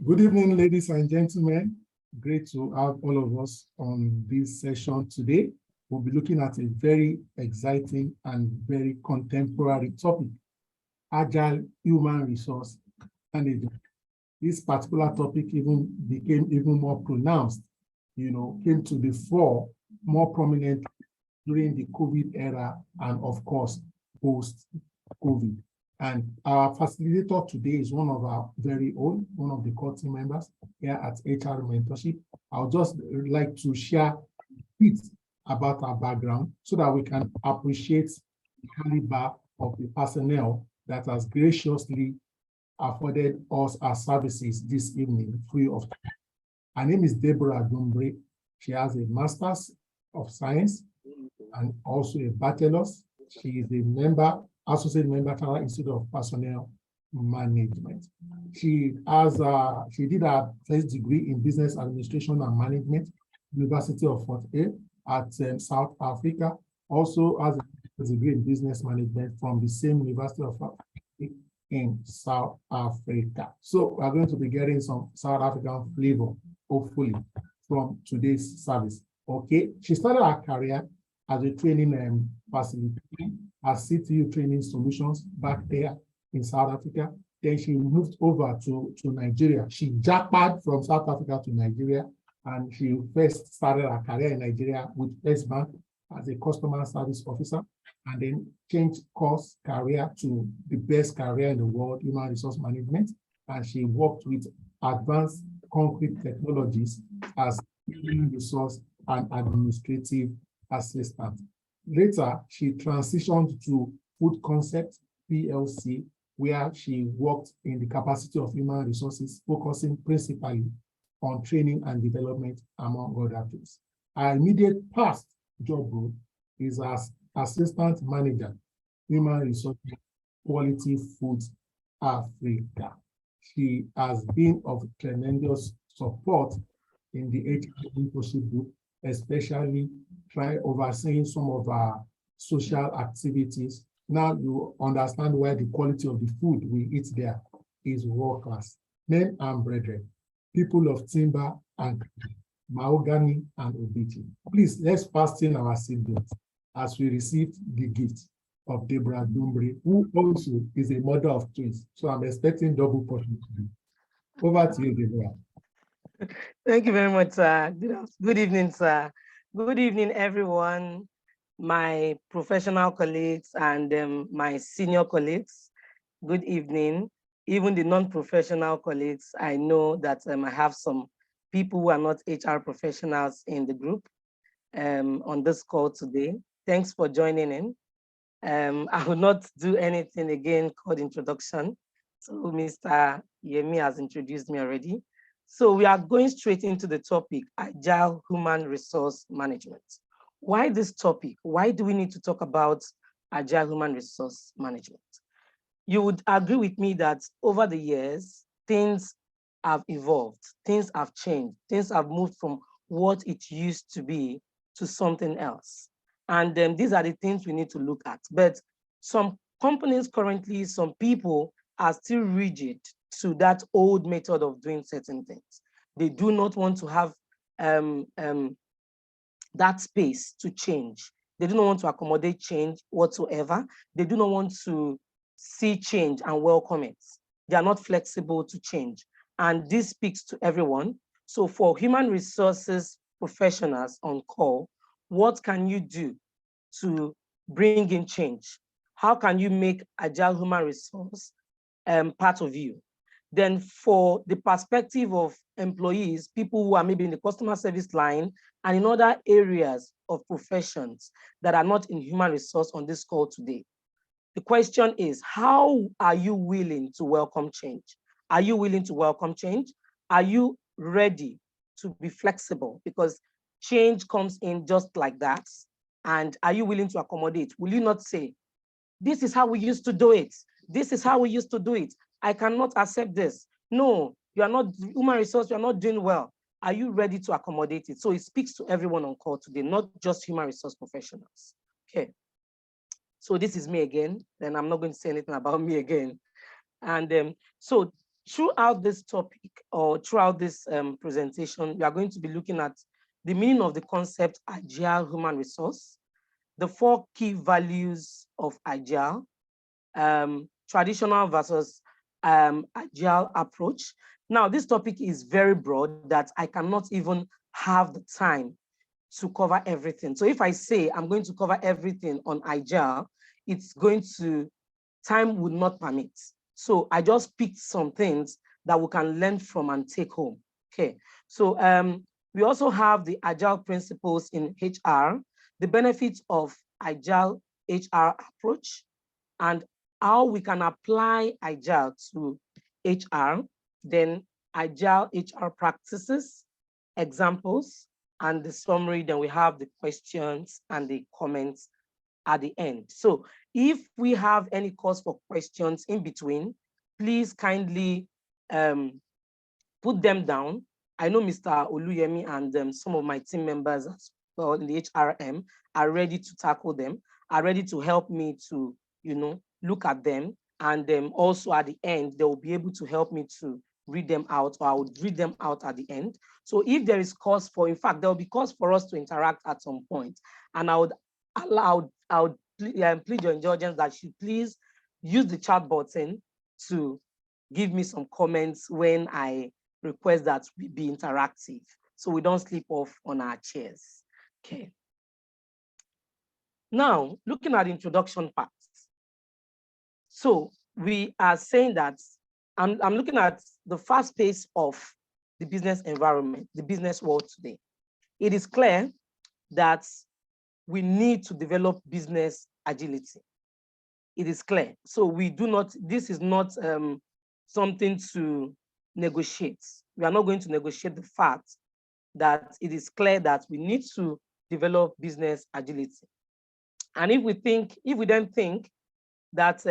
Good evening, ladies and gentlemen. Great to have all of us on this session today. We'll be looking at a very exciting and very contemporary topic, Agile Human Resource Management. This particular topic even became even more pronounced, came to the fore more prominent during the COVID era and of course, post-COVID. And our facilitator today is one of our very own, one of the core team members here at HR Mentorship. I would just like to share a bit about our background so that we can appreciate the caliber of the personnel that has graciously afforded us our services this evening free of charge. Her name is Deborah Dumbre. She has a Master's of Science and also a Bachelor's. She is a member, Associate Member, Tara Institute of Personnel Management. She did her first degree in Business Administration and Management, University of Fort Hare at South Africa. Also has a degree in Business Management from the same University of Fort Hare in South Africa. So we're going to be getting some South African flavor, hopefully, from today's service. Okay, she started her career as a training facilitator at CTU Training Solutions back there in South Africa. Then she moved over to Nigeria. She jackpot from South Africa to Nigeria, and she first started her career in Nigeria with First Bank as a customer service officer, and then changed course career to the best career in the world, human resource management. And she worked with advanced concrete technologies as human resource and administrative assistant. Later, she transitioned to Food Concept PLC, where she worked in the capacity of human resources, focusing principally on training and development, among other things. Her immediate past job role is as Assistant Manager, Human Resources, Quality Foods Africa. She has been of tremendous support in the HR Mentorship Group, especially overseeing some of our social activities. Now you understand why the quality of the food we eat there is world class. Men and brethren, people of timber and mahogany and obiti. Please, let's fasten our seatbelts as we receive the gift of Deborah Dumbre, who also is a mother of twins. So I'm expecting double portion today. Over to you, Deborah. Thank you very much, sir. Good evening, sir. Good evening, everyone, my professional colleagues and my senior colleagues. Good evening. Even the non-professional colleagues, I know that I have some people who are not HR professionals in the group on this call today. Thanks for joining in. I will not do anything again called introduction. So Mr. Yemi has introduced me already. So we are going straight into the topic, Agile Human Resource Management. Why this topic? Why do we need to talk about Agile Human Resource Management? You would agree with me that over the years, things have evolved, things have changed, things have moved from what it used to be to something else. And these are the things we need to look at. But some companies currently, some people are still rigid to that old method of doing certain things. They do not want to have that space to change. They do not want to accommodate change whatsoever. They do not want to see change and welcome it. They are not flexible to change. And this speaks to everyone. So for human resources professionals on call, what can you do to bring in change? How can you make Agile Human Resource part of you? Then for the perspective of employees, people who are maybe in the customer service line and in other areas of professions that are not in human resource on this call today, the question is, how are you willing to welcome change? Are you willing to welcome change? Are you ready to be flexible? Because change comes in just like that. And are you willing to accommodate? Will you not say, this is how we used to do it. This is how we used to do it. I cannot accept this. No, you are not human resource, you are not doing well. Are you ready to accommodate it? So it speaks to everyone on call today, not just human resource professionals. Okay. So this is me again. Then I'm not going to say anything about me again. And so throughout this topic or throughout this presentation, we are going to be looking at the meaning of the concept Agile human resource, the 4 key values of Agile, traditional versus Agile approach. Now, this topic is very broad that I cannot even have the time to cover everything. So if I say I'm going to cover everything on Agile, time would not permit. So I just picked some things that we can learn from and take home. Okay, so we also have the Agile principles in HR, the benefits of Agile HR approach, and how we can apply Agile to HR, then Agile HR practices, examples, and the summary. Then we have the questions and the comments at the end. So if we have any cause for questions in between, please kindly put them down. I know Mr. Oluyemi and some of my team members as well in the HRM are ready to tackle them, are ready to help me to, look at them. And also at the end, they will be able to help me to read them out, or I would read them out at the end. So if there is cause for, in fact, there will be cause for us to interact at some point. And I would plead your indulgence that you please use the chat button to give me some comments when I request that we be interactive, so we don't sleep off on our chairs. Okay. Now, looking at the introduction part. So we are saying that I'm looking at the fast pace of the business environment, the business world today. It is clear that we need to develop business agility. It is clear. So this is not something to negotiate. We are not going to negotiate the fact that it is clear that we need to develop business agility. And if we then think that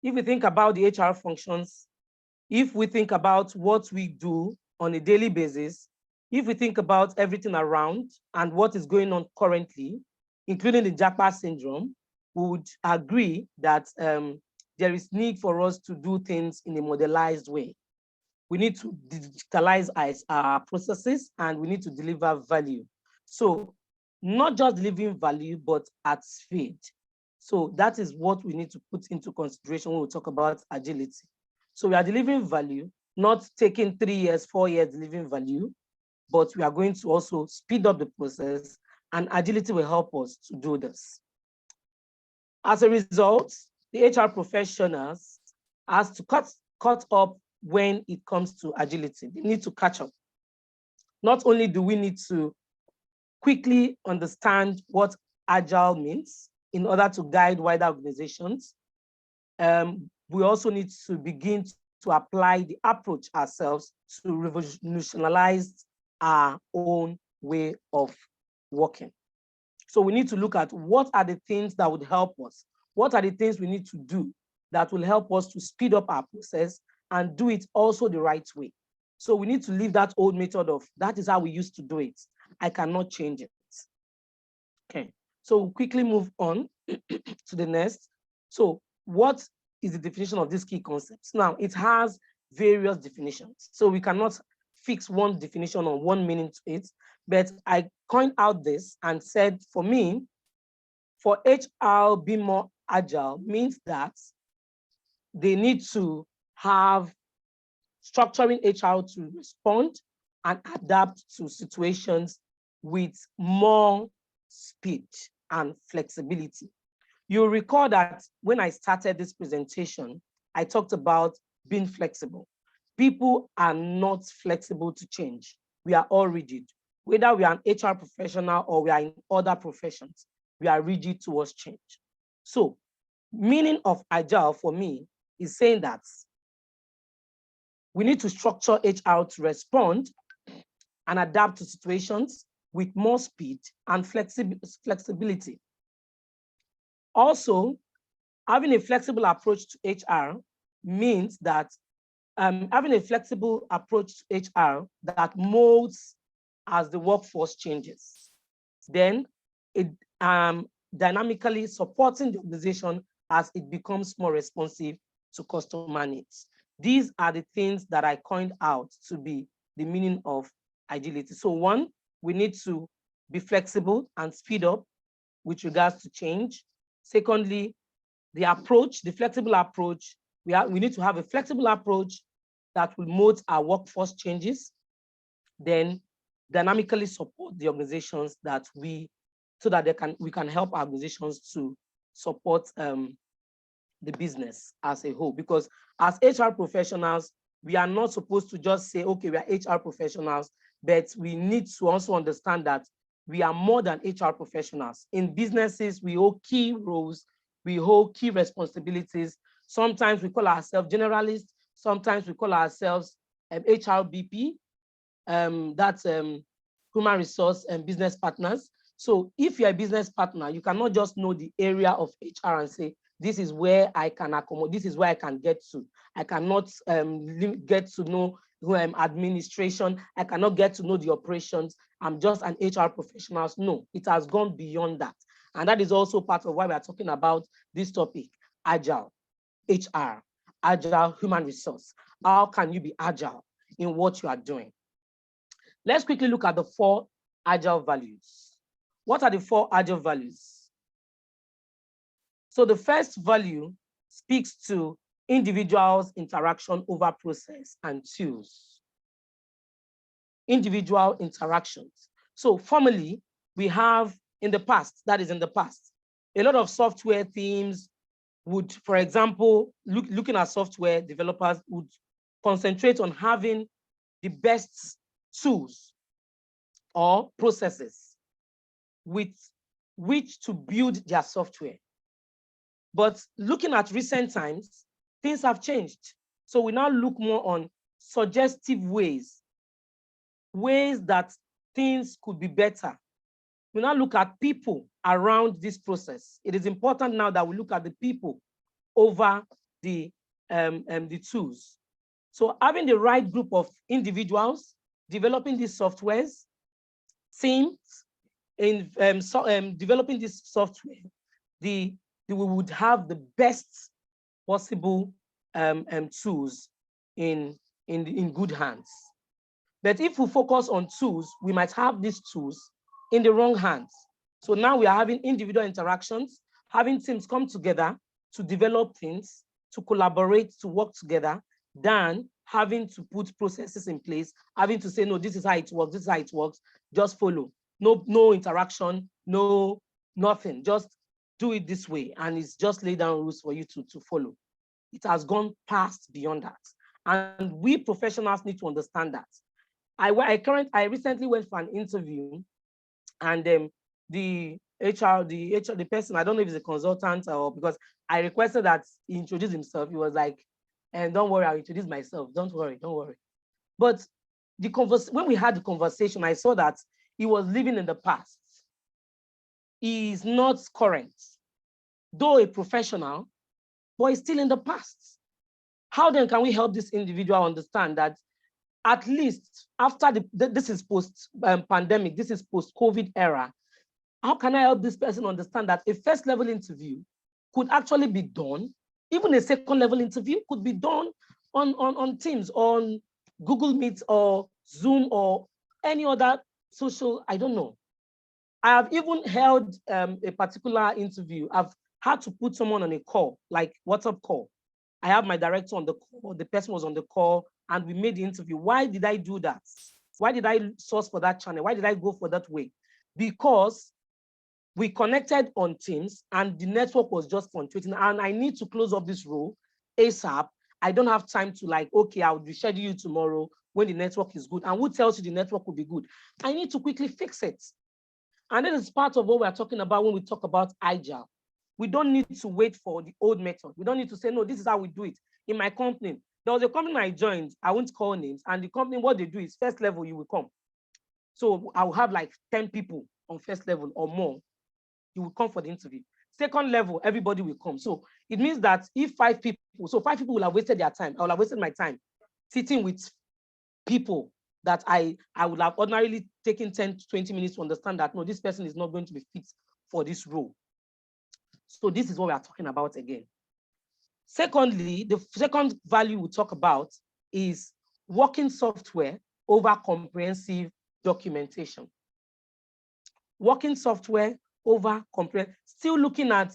if we think about the HR functions, if we think about what we do on a daily basis, if we think about everything around and what is going on currently, including the Japa syndrome, we would agree that there is need for us to do things in a modelized way. We need to digitalize our processes, and we need to deliver value. So not just delivering value, but at speed. So that is what we need to put into consideration when we talk about agility. So we are delivering value, not taking 3 years, 4 years delivering value, but we are going to also speed up the process, and agility will help us to do this. As a result, the HR professionals has to cut up when it comes to agility. They need to catch up. Not only do we need to quickly understand what agile means in order to guide wider organizations, we also need to begin to apply the approach ourselves to revolutionize our own way of working. So we need to look at what are the things that would help us. What are the things we need to do that will help us to speed up our process and do it also the right way. So we need to leave that old method of that is how we used to do it. I cannot change it. Okay, so we'll quickly move on to the next. So what is the definition of these key concepts? Now, it has various definitions. So we cannot fix one definition or one meaning to it, but I coined out this and said, for me, for HR be more agile means that they need to have structuring HR to respond and adapt to situations with more speed and flexibility. You'll recall that when I started this presentation, I talked about being flexible. People are not flexible to change. We are all rigid. Whether we are an HR professional or we are in other professions, we are rigid towards change. So, meaning of agile for me is saying that we need to structure HR to respond and adapt to situations with more speed and flexibility. Also, having a flexible approach to HR means that having a flexible approach to HR that molds as the workforce changes. Then it dynamically supporting the organization as it becomes more responsive to customer needs. These are the things that I coined out to be the meaning of agility. So one, we need to be flexible and speed up with regards to change. Secondly, the approach, the flexible approach, we need to have a flexible approach that will mold our workforce changes, then dynamically support the organizations that so that we can help our organizations to support the business as a whole. Because as HR professionals, we are not supposed to just say, okay, we are HR professionals, but we need to also understand that we are more than HR professionals. In businesses, we hold key roles, we hold key responsibilities. Sometimes we call ourselves generalists, sometimes we call ourselves HRBP, that's human resource and business partners. So if you're a business partner, you cannot just know the area of HR and say, this is where I can accommodate, this is where I can get to. I cannot get to know administration. I cannot get to know the operations. I'm just an HR professional. No, it has gone beyond that. And that is also part of why we are talking about this topic, Agile, HR, Agile human resource. How can you be agile in what you are doing? Let's quickly look at the 4 Agile values. What are the 4 Agile values? So the first value speaks to individuals' interaction over process and tools. Individual interactions. So formally, we have in the past, that is in the past, a lot of software teams would, for example, looking at software developers would concentrate on having the best tools or processes with which to build their software. But looking at recent times, things have changed. So we now look more on suggestive ways that things could be better. We now look at people around this process. It is important now that we look at the people over the tools. So having the right group of individuals developing these softwares, teams in developing this software, we would have the best possible tools in good hands. But if we focus on tools, we might have these tools in the wrong hands. So now we are having individual interactions, having teams come together to develop things, to collaborate, to work together, than having to put processes in place, having to say, no, this is how it works, this is how it works, just follow. No interaction, no nothing, just do it this way. And it's just lay down rules for you to follow. It has gone past beyond that. And we professionals need to understand that. I recently went for an interview, and the person, I don't know if he's a consultant or, because I requested that he introduce himself. He was like, and don't worry, I'll introduce myself. Don't worry. But when we had the conversation, I saw that he was living in the past. He is not current, though a professional, but he's still in the past. How then can we help this individual understand that at least after this is post-pandemic, this is post-COVID era, how can I help this person understand that a first level interview could actually be done, even a second level interview could be done on Teams, on Google Meet or Zoom or any other social, I don't know. I have even held a particular interview. I've had to put someone on a call, like WhatsApp call. I have my director on the call, the person was on the call, and we made the interview. Why did I do that? Why did I source for that channel? Why did I go for that way? Because we connected on Teams and the network was just fluctuating, and I need to close up this role ASAP. I don't have time to like, okay, I'll reschedule you tomorrow when the network is good. And who tells you the network will be good? I need to quickly fix it. And this is part of what we're talking about when we talk about Agile. We don't need to wait for the old method. We don't need to say, no, this is how we do it. In my company, there was a company I joined, I won't call names, and the company, what they do is first level, you will come. So I will have like 10 people on first level or more. You will come for the interview. Second level, everybody will come. So it means that if 5 people, so 5 people will have wasted their time, I will have wasted my time sitting with people that I would have ordinarily taken 10 to 20 minutes to understand that, no, this person is not going to be fit for this role. So this is what we are talking about again. Secondly, the second value we talk about is working software over comprehensive documentation. Working software over still looking at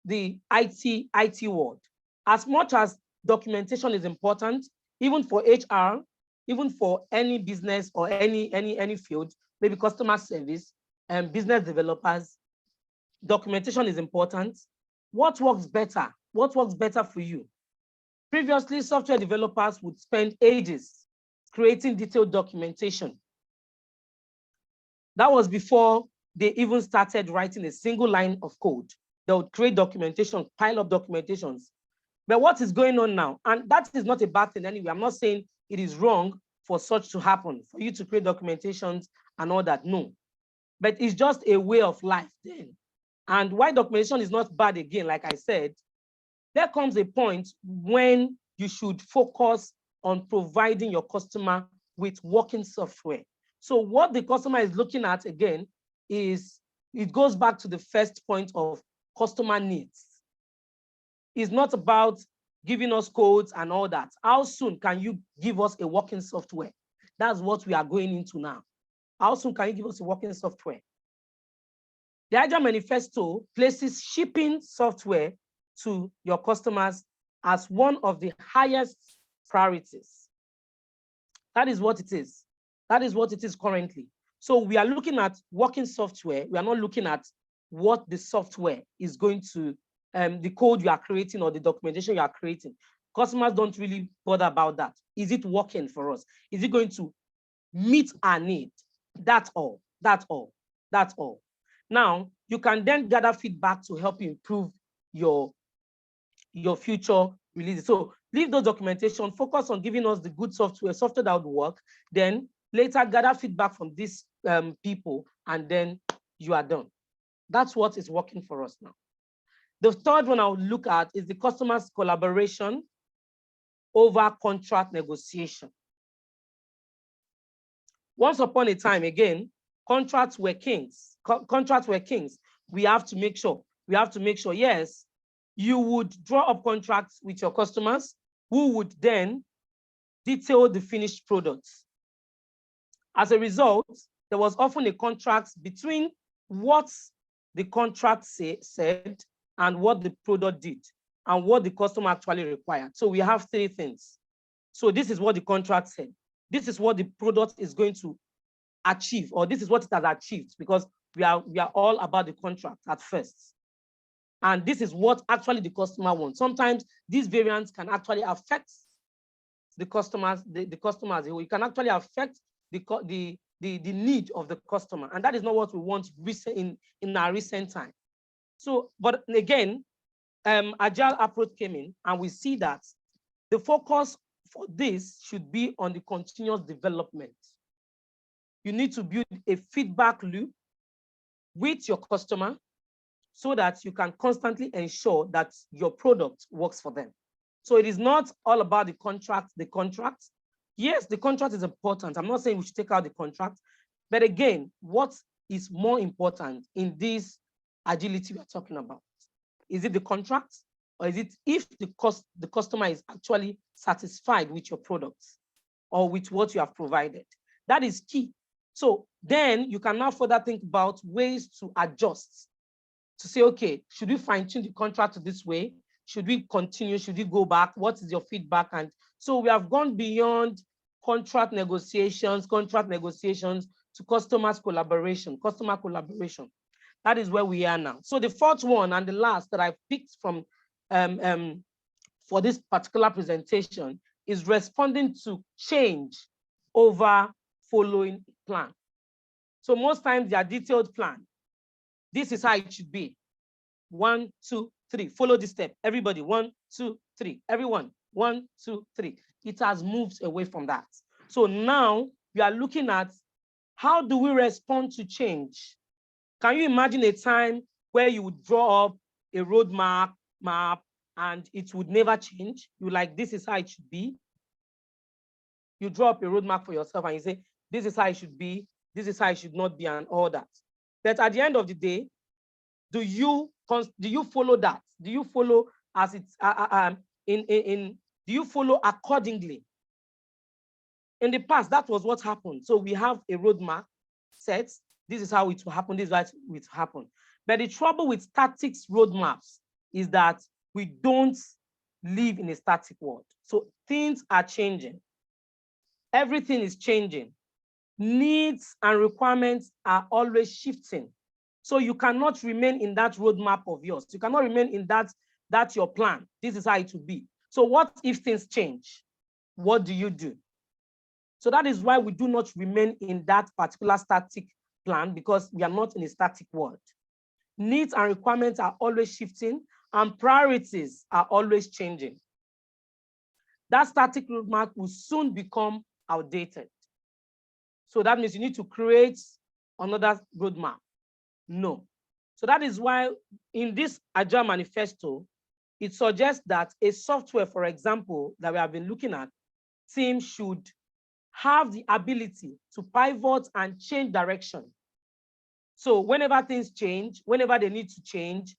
the IT world. As much as documentation is important, even for HR, even for any business or any field, maybe customer service and business developers, documentation is important. What works better? What works better for you? Previously, software developers would spend ages creating detailed documentation. That was before they even started writing a single line of code. They would create documentation, pile up documentations. But what is going on now? And that is not a bad thing anyway. I'm not saying it is wrong for such to happen, for you to create documentations and all that. No. But it's just a way of life then. And why documentation is not bad again, like I said, there comes a point when you should focus on providing your customer with working software. So what the customer is looking at again is, it goes back to the first point of customer needs. It's not about giving us codes and all that. How soon can you give us a working software? That's what we are going into now. How soon can you give us a working software? The Agile Manifesto places shipping software to your customers as one of the highest priorities. That is what it is. That is what it is currently. So we are looking at working software. We are not looking at what the software is going to, the code you are creating or the documentation you are creating. Customers don't really bother about that. Is it working for us? Is it going to meet our need? That's all. That's all. That's all. Now, you can then gather feedback to help you improve your future releases. So leave those documentation, focus on giving us the good software that would work. Then later gather feedback from these people, and then you are done. That's what is working for us now. The third one I'll look at is the customer's collaboration over contract negotiation. Once upon a time, again, contracts were kings. Contracts were kings. We have to make sure, yes, you would draw up contracts with your customers who would then detail the finished products. As a result, there was often a contract between what the contract said and what the product did and what the customer actually required. So we have three things. So this is what the contract said. This is what the product is going to achieve, or this is what it has achieved, because we are all about the contract at first. And this is what actually the customer wants. Sometimes these variants can actually affect the customers, the customers. It can actually affect the need of the customer. And that is not what we want in our recent time. So, but again, Agile approach came in, and we see that the focus for this should be on the continuous development. You need to build a feedback loop with your customer so that you can constantly ensure that your product works for them. So it is not all about the contract. Yes, the contract is important. I'm not saying we should take out the contract, but again, what is more important in this agility we're talking about? Is it the contract, or is it if the customer is actually satisfied with your products or with what you have provided? That is key. So then you can now further think about ways to adjust, to say, okay, should we fine tune the contract this way? Should we continue? Should we go back? What is your feedback? And so we have gone beyond contract negotiations to customer collaboration. That is where we are now. So the fourth one and the last that I picked from for this particular presentation is responding to change over following plan. So most times they are detailed plan. This is how it should be. 1, 2, 3. Follow this step. Everybody, 1, 2, 3. Everyone, 1, 2, 3. It has moved away from that. So now we are looking at how do we respond to change? Can you imagine a time where you would draw up a roadmap and it would never change? You like, this is how it should be. You draw up a roadmap for yourself and you say, this is how it should be, this is how it should not be, and all that. But at the end of the day, do you follow that? Do you follow as it's do you follow accordingly? In the past, that was what happened. So we have a roadmap set. This is how it will happen. This is how it will happen. But the trouble with static roadmaps is that we don't live in a static world. So things are changing. Everything is changing. Needs and requirements are always shifting. So you cannot remain in that roadmap of yours. You cannot remain in that's your plan. This is how it will be. So what if things change? What do you do? So that is why we do not remain in that particular static plan, because we are not in a static world. Needs and requirements are always shifting, and priorities are always changing. That static roadmap will soon become outdated. So that means you need to create another roadmap. No. So that is why in this Agile manifesto, it suggests that a software, for example, that we have been looking at, teams should have the ability to pivot and change direction. So whenever things change, whenever they need to change,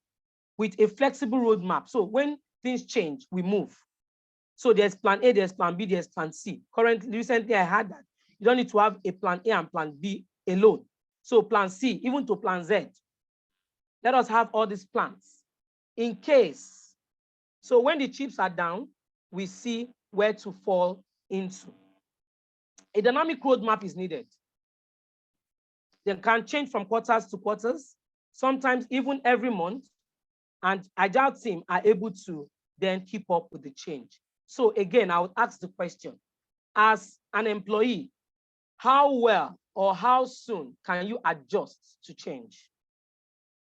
with a flexible roadmap. So when things change, we move. So there's plan A, there's plan B, there's plan C. Recently I had that. You don't need to have a plan A and plan B alone. So plan C, even to plan Z. Let us have all these plans in case. So when the chips are down, we see where to fall into. A dynamic roadmap is needed. They can change from quarters to quarters, sometimes even every month, and Agile team are able to then keep up with the change. So again, I would ask the question, as an employee, how well or how soon can you adjust to change?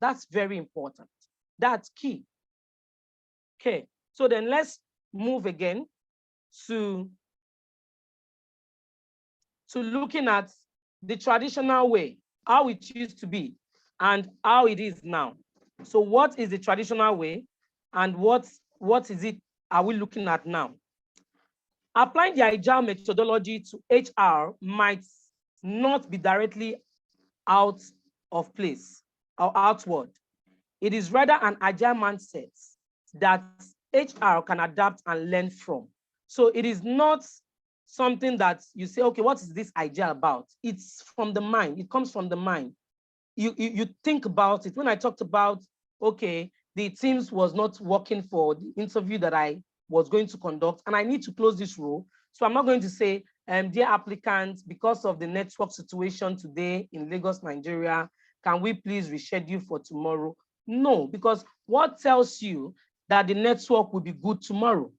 That's very important. That's key. Okay, so then let's move again to looking at the traditional way, how it used to be and how it is now. So what is the traditional way and what is it are we looking at now? Applying the Agile methodology to HR might not be directly out of place or outward. It is rather an Agile mindset that HR can adapt and learn from. So it is not something that you say, okay, what is this Agile about? It's from the mind. It comes from the mind. You think about it. When I talked about, okay, the Teams was not working for the interview that I was going to conduct, and I need to close this role. So I'm not going to say, dear applicants, because of the network situation today in Lagos, Nigeria, can we please reschedule for tomorrow? No, because what tells you that the network will be good tomorrow?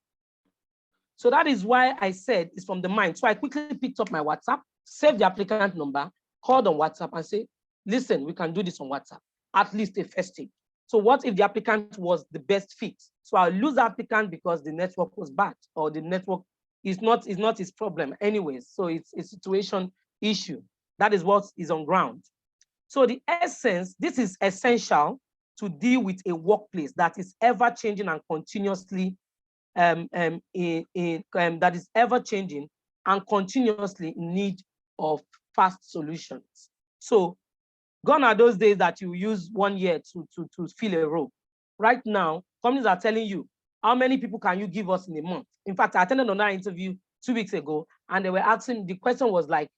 So that is why I said it's from the mind. So I quickly picked up my WhatsApp, saved the applicant number, called on WhatsApp and say, listen, we can do this on WhatsApp, at least a first stage. So what if the applicant was the best fit? So I'll lose the applicant because the network was bad, or the network is not his problem anyways. So it's a situation issue. That is what is on ground. So the essence, this is essential to deal with a workplace that is ever changing and continuously that is ever changing and continuously in need of fast solutions. So gone are those days that you use 1 year to fill a role. Right now, companies are telling you, how many people can you give us in a month? In fact, I attended another interview 2 weeks ago, and they were asking, the question was like,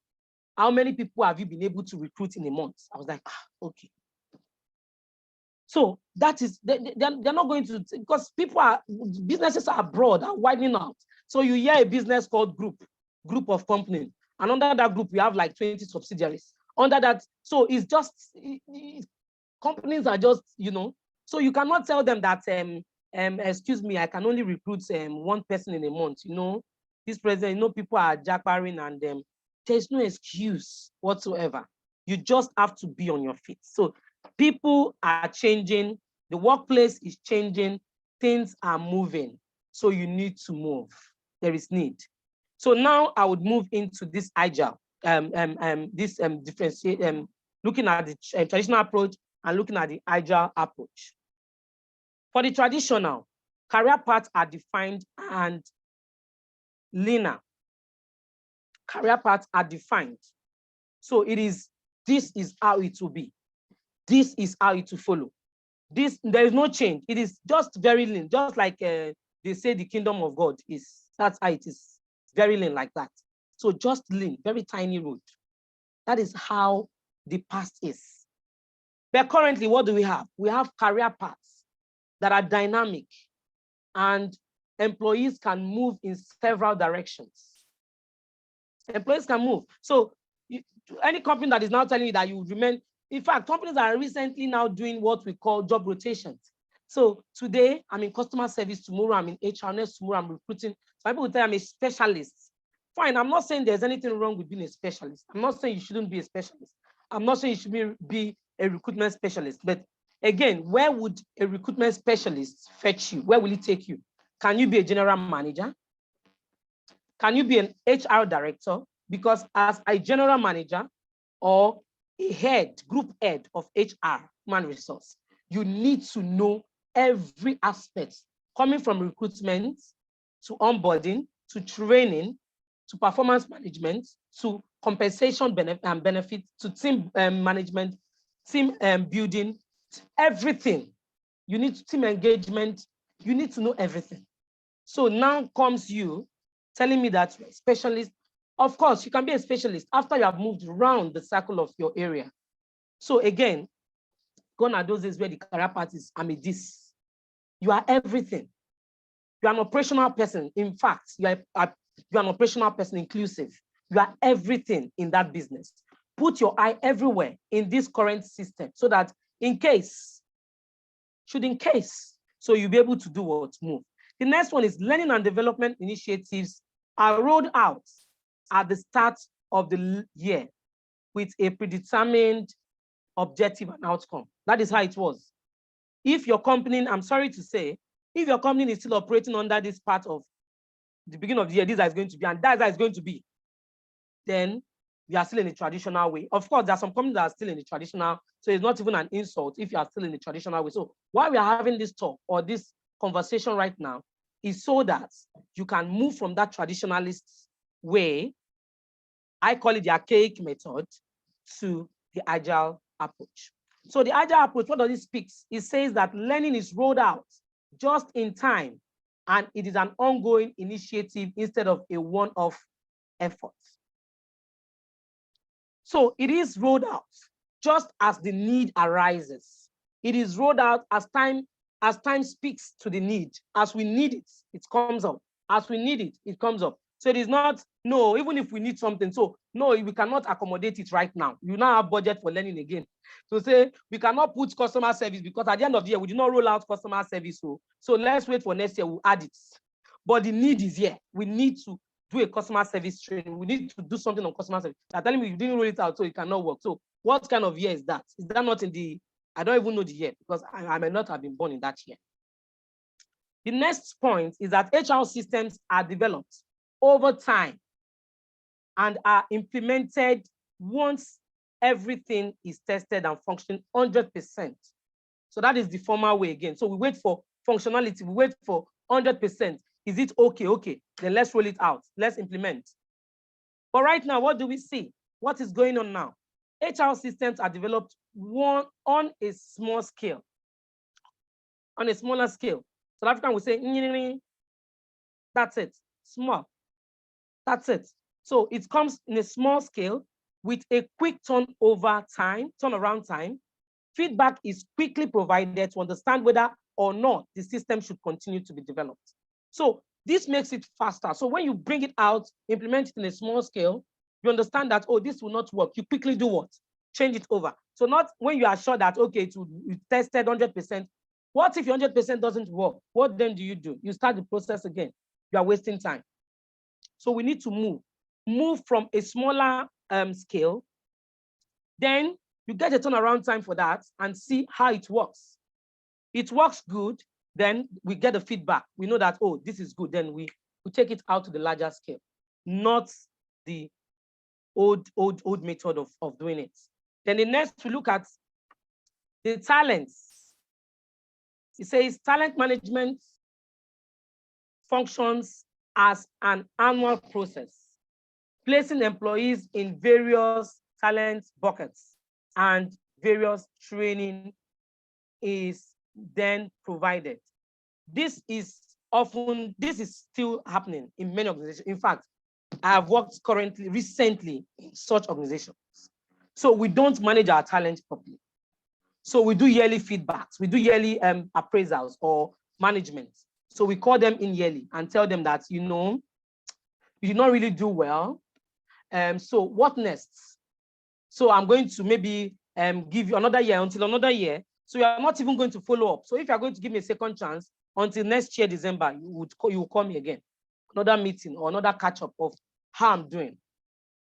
how many people have you been able to recruit in a month? I was like, okay. So that is, they're not going to, because businesses are broad, are widening out. So you hear a business called group of companies, and under that group, we have like 20 subsidiaries. Under that, so it's just, companies are just, so you cannot tell them that, excuse me, I can only recruit one person in a month. This president, people are jackbarring, and there's no excuse whatsoever. You just have to be on your feet. So people are changing, the workplace is changing, things are moving. So you need to move. There is need. So now I would move into this Agile, differentiate, looking at the traditional approach and looking at the Agile approach. For the traditional, career paths are defined and linear. Career paths are defined. So this is how it will be. This is how it will follow. there is no change. It is just very lean, just like they say the kingdom of God is. That's how it is, very lean like that. So just lean, very tiny road. That is how the past is. But currently, what do we have? We have career paths that are dynamic, and employees can move in several directions. Employees can move. So any company that is now telling you that you remain, in fact, companies are recently now doing what we call job rotations. So today I'm in customer service, tomorrow I'm in HR, next tomorrow I'm recruiting. Some people will tell I'm a specialist. Fine, I'm not saying there's anything wrong with being a specialist. I'm not saying you shouldn't be a specialist. I'm not saying you should be a recruitment specialist. But again, where would a recruitment specialist fetch you? Where will it take you? Can you be a general manager? Can you be an HR director? Because as a general manager or a head, group head of HR, human resource, you need to know every aspect, coming from recruitment to onboarding, to training, to performance management, to compensation benefit, to team management, team building, everything. You need team engagement. You need to know everything. So now comes you telling me that you're a specialist. Of course, you can be a specialist after you have moved around the circle of your area. So again, gone are those days where the career path is, I'm a this. You are everything. You are an operational person. In fact, you are an operational person, inclusive. You are everything in that business. Put your eye everywhere in this current system so that in case, so you'll be able to do what? Move. The next one is learning and development initiatives are rolled out at the start of the year with a predetermined objective and outcome. That is how it was. If your company, I'm sorry to say, if your company is still operating under this part of the beginning of the year, this is going to be, and that's how it's going to be, then we are still in the traditional way. Of course, there are some companies that are still in the traditional, so it's not even an insult if you are still in the traditional way. So why we are having this talk or this conversation right now is so that you can move from that traditionalist way, I call it the archaic method, to the agile approach. So the agile approach, what does it speak? It says that learning is rolled out just in time, and it is an ongoing initiative instead of a one-off effort. So it is rolled out just as the need arises. It is rolled out as time speaks to the need. As we need it, it comes up. As we need it, it comes up. So it is not, no, even if we need something, so no, we cannot accommodate it right now. You now have budget for learning again. So say, we cannot put customer service because at the end of the year, we did not roll out customer service. So let's wait for next year, we'll add it. But the need is here. We need to do a customer service training. We need to do something on customer service. They're telling me you didn't roll it out, so it cannot work. So what kind of year is that? Is that not in the, I don't even know the year because I may not have been born in that year. The next point is that HR systems are developed over time and are implemented once everything is tested and functioning 100%. So that is the formal way again. So we wait for functionality, we wait for 100%. Is it okay? Okay, then let's roll it out. Let's implement. But right now, what do we see? What is going on now? HR systems are developed on a small scale. On a smaller scale. South African will say, that's it, small. That's it. So it comes in a small scale with a quick turnaround time. Feedback is quickly provided to understand whether or not the system should continue to be developed. So this makes it faster. So when you bring it out, implement it in a small scale, you understand that, oh, this will not work. You quickly do what? Change it over. So not when you are sure that, okay, it tested 100%. What if your 100% doesn't work? What then do? You start the process again. You are wasting time. So we need to move from a smaller scale. Then you get a turnaround time for that and see how it works. It works good, then we get the feedback. We know that, oh, this is good. Then we take it out to the larger scale, not the old method of doing it. Then the next, we look at the talents. It says talent management functions as an annual process, placing employees in various talent buckets, and various training is then provided. This is still happening in many organizations. In fact, I have worked recently in such organizations. So we don't manage our talent properly. So we do yearly feedbacks, we do yearly appraisals or management. So we call them in yearly and tell them that, you did not really do well. So what next? So I'm going to maybe give you another year until another year. So you are not even going to follow up. So if you're going to give me a second chance until next year, December, you will call me again, another meeting or another catch up of how I'm doing.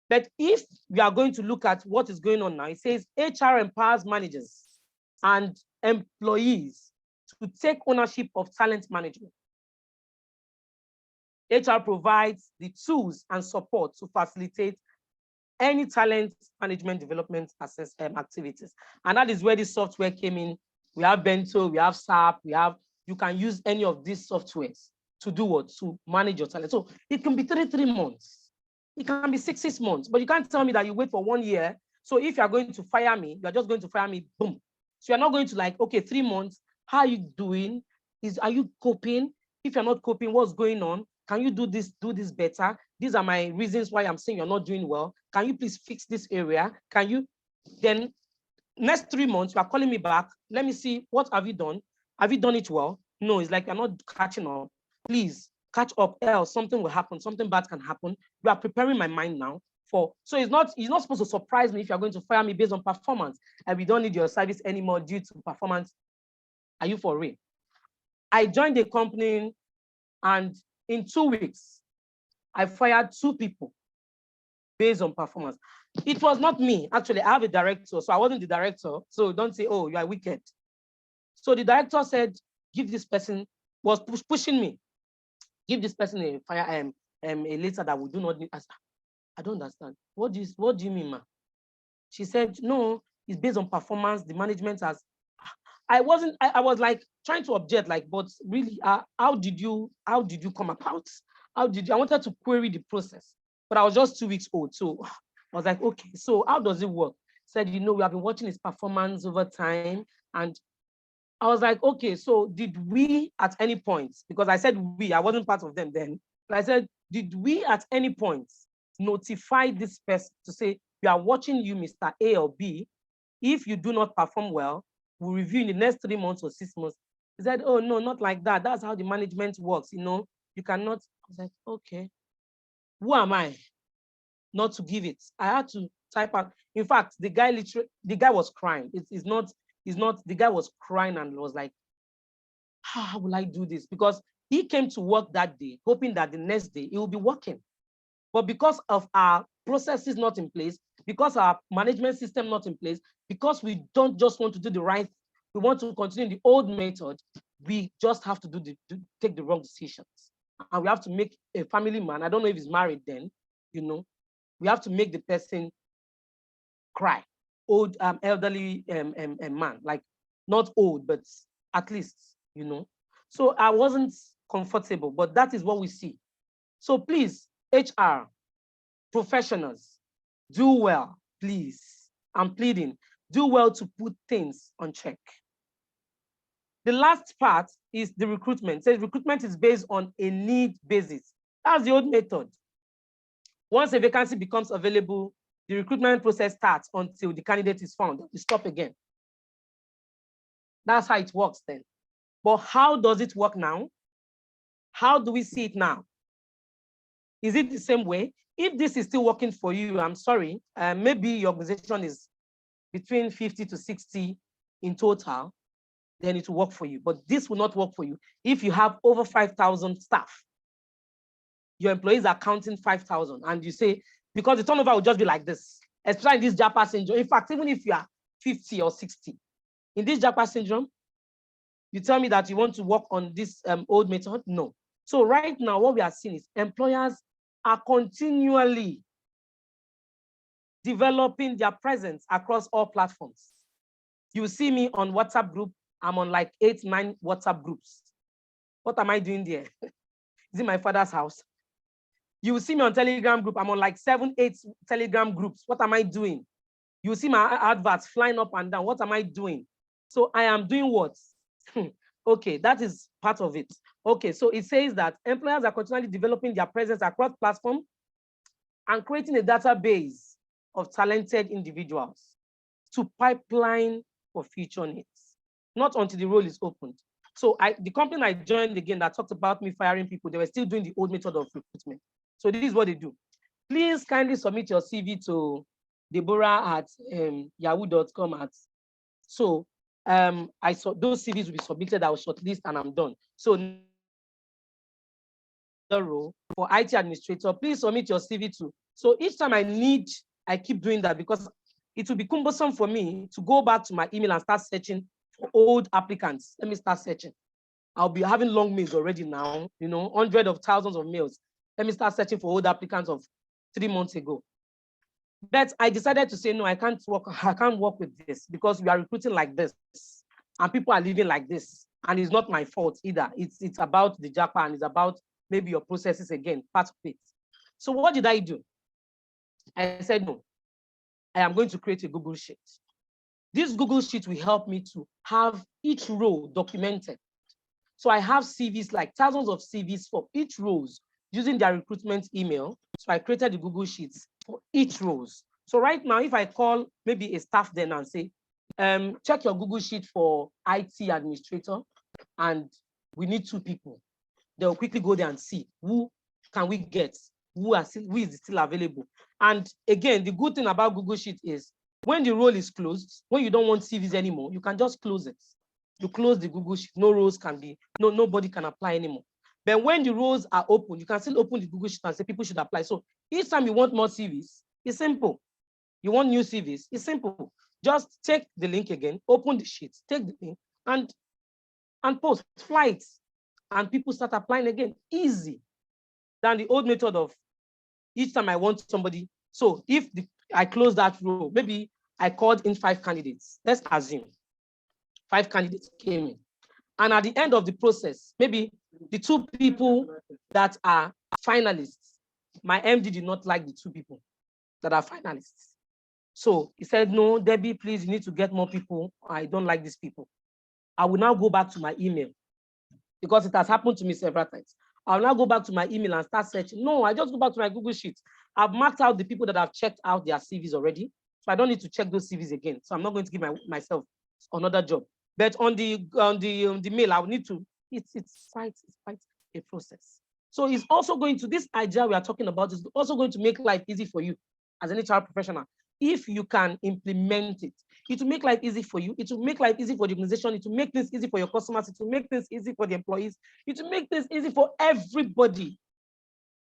But if we are going to look at what is going on now, it says HR empowers managers and employees to take ownership of talent management. HR provides the tools and support to facilitate any talent management development activities. And that is where this software came in. We have Bento, we have SAP, you can use any of these softwares to do what? To manage your talent. So it can be 3 months. It can be 6 months, but you can't tell me that you wait for 1 year. So if you're going to fire me, you're just going to fire me, boom. So you're not going to like, okay, 3 months, how are you doing? Are you coping? If you're not coping, what's going on? Can you do this better? These are my reasons why I'm saying you're not doing well. Can you please fix this area? Can you? Then next 3 months, you are calling me back. Let me see, what have you done? Have you done it well? No, it's like you're not catching up. Please catch up, else something will happen, something bad can happen. You are preparing my mind now so it's not supposed to surprise me if you're going to fire me based on performance and we don't need your service anymore due to performance. Are you for real? I joined the company and in 2 weeks, I fired 2 people based on performance. It was not me, actually. I have a director, so I wasn't the director. So don't say, oh, you are wicked. So the director said, give this person, was pushing me, give this person a letter that we do not need. I don't understand. What do you mean, ma? She said, no, it's based on performance. The management has. I was like trying to object, like, but really, how did you come about? I wanted to query the process, but I was just 2 weeks old. So I was like, okay, so how does it work? Said, we have been watching his performance over time. And I was like, okay, so did we at any point, because I said I wasn't part of them then, but I said, did we at any point notify this person to say, we are watching you, Mr. A or B. If you do not perform well, we'll review in the next 3 months or 6 months. He said, oh, no, not like that. That's how the management works. You cannot. I was like, okay, who am I not to give it? I had to type out. In fact, the guy was crying. The guy was crying and was like, how will I do this? Because he came to work that day, hoping that the next day he will be working. But because of our processes not in place, because our management system not in place, because we don't just want to do the right, we want to continue the old method, we just have to take the wrong decisions. And we have to make a family man, I don't know if he's married then, we have to make the person cry. Old, elderly man, like not old, but at least, So I wasn't comfortable, but that is what we see. So please, HR, professionals, do well, please. I'm pleading, do well to put things on check. The last part is the recruitment. It says recruitment is based on a need basis. That's the old method. Once a vacancy becomes available, the recruitment process starts until the candidate is found. We stop again. That's how it works then. But how does it work now? How do we see it now? Is it the same way? If this is still working for you, I'm sorry, maybe your organization is between 50 to 60 in total, then it will work for you. But this will not work for you. If you have over 5,000 staff, your employees are counting 5,000, and you say, because the turnover will just be like this, especially in this Japa syndrome. In fact, even if you are 50 or 60, in this Japa syndrome, you tell me that you want to work on this old method? No. So right now, what we are seeing is employers are continually developing their presence across all platforms. You see me on WhatsApp group. I'm on like 8, 9 WhatsApp groups. What am I doing there? Is it my father's house? You will see me on Telegram group. I'm on like 7, 8 Telegram groups. What am I doing? You will see my adverts flying up and down. What am I doing? So I am doing what? Okay, that is part of it. Okay, so it says that employers are continually developing their presence across platforms and creating a database of talented individuals to pipeline for future needs, not until the role is opened. So the company I joined again that talked about me firing people, they were still doing the old method of recruitment. So this is what they do. Please kindly submit your CV to Deborah at yahoo.com. So I saw those CVs will be submitted, I will shortlist and I'm done. So the role for IT administrator, please submit your CV to. So each time I keep doing that because it will be cumbersome for me to go back to my email and start searching for old applicants. Let me start searching. I'll be having long mails already now, hundreds of thousands of mails. Let me start searching for old applicants of 3 months ago. But I decided to say, no, I can't work with this because we are recruiting like this and people are living like this. And it's not my fault either. It's about the JAPA and it's about maybe your processes again, part of it. So what did I do? I said, no, I am going to create a Google Sheet. This Google Sheet will help me to have each role documented. So I have CVs, like thousands of CVs for each roles using their recruitment email. So I created the Google Sheets for each roles. So right now, if I call maybe a staff then and say, check your Google Sheet for IT administrator, and we need 2 people, they'll quickly go there and see who can we get, who is still available. And again, the good thing about Google Sheet is when the role is closed, when you don't want CVs anymore, you can just close it. You close the Google Sheet, no roles can be, nobody can apply anymore. But when the roles are open, you can still open the Google Sheet and say people should apply. So each time you want more CVs, it's simple. You want new CVs, it's simple. Just take the link again, open the sheet, take the link and post, flight, and people start applying again. Easy than the old method of each time I want somebody. So if I close that row, maybe I called in 5 candidates. Let's assume 5 candidates came in. And at the end of the process, maybe the 2 people that are finalists, my MD did not like the 2 people that are finalists. So he said, no, Debbie, please, you need to get more people. I don't like these people. I will now go back to my email because it has happened to me several times. I'll now go back to my email and start searching. No, I just go back to my Google Sheet. I've marked out the people that have checked out their CVs already. So I don't need to check those CVs again. So I'm not going to give myself another job. But on the mail, I will need to, it's quite a process. So it's also going to, this Agile we are talking about is also going to make life easy for you as an HR professional. If you can implement it, it will make life easy for you. It will make life easy for the organization. It will make things easy for your customers. It will make things easy for the employees. It will make things easy for everybody.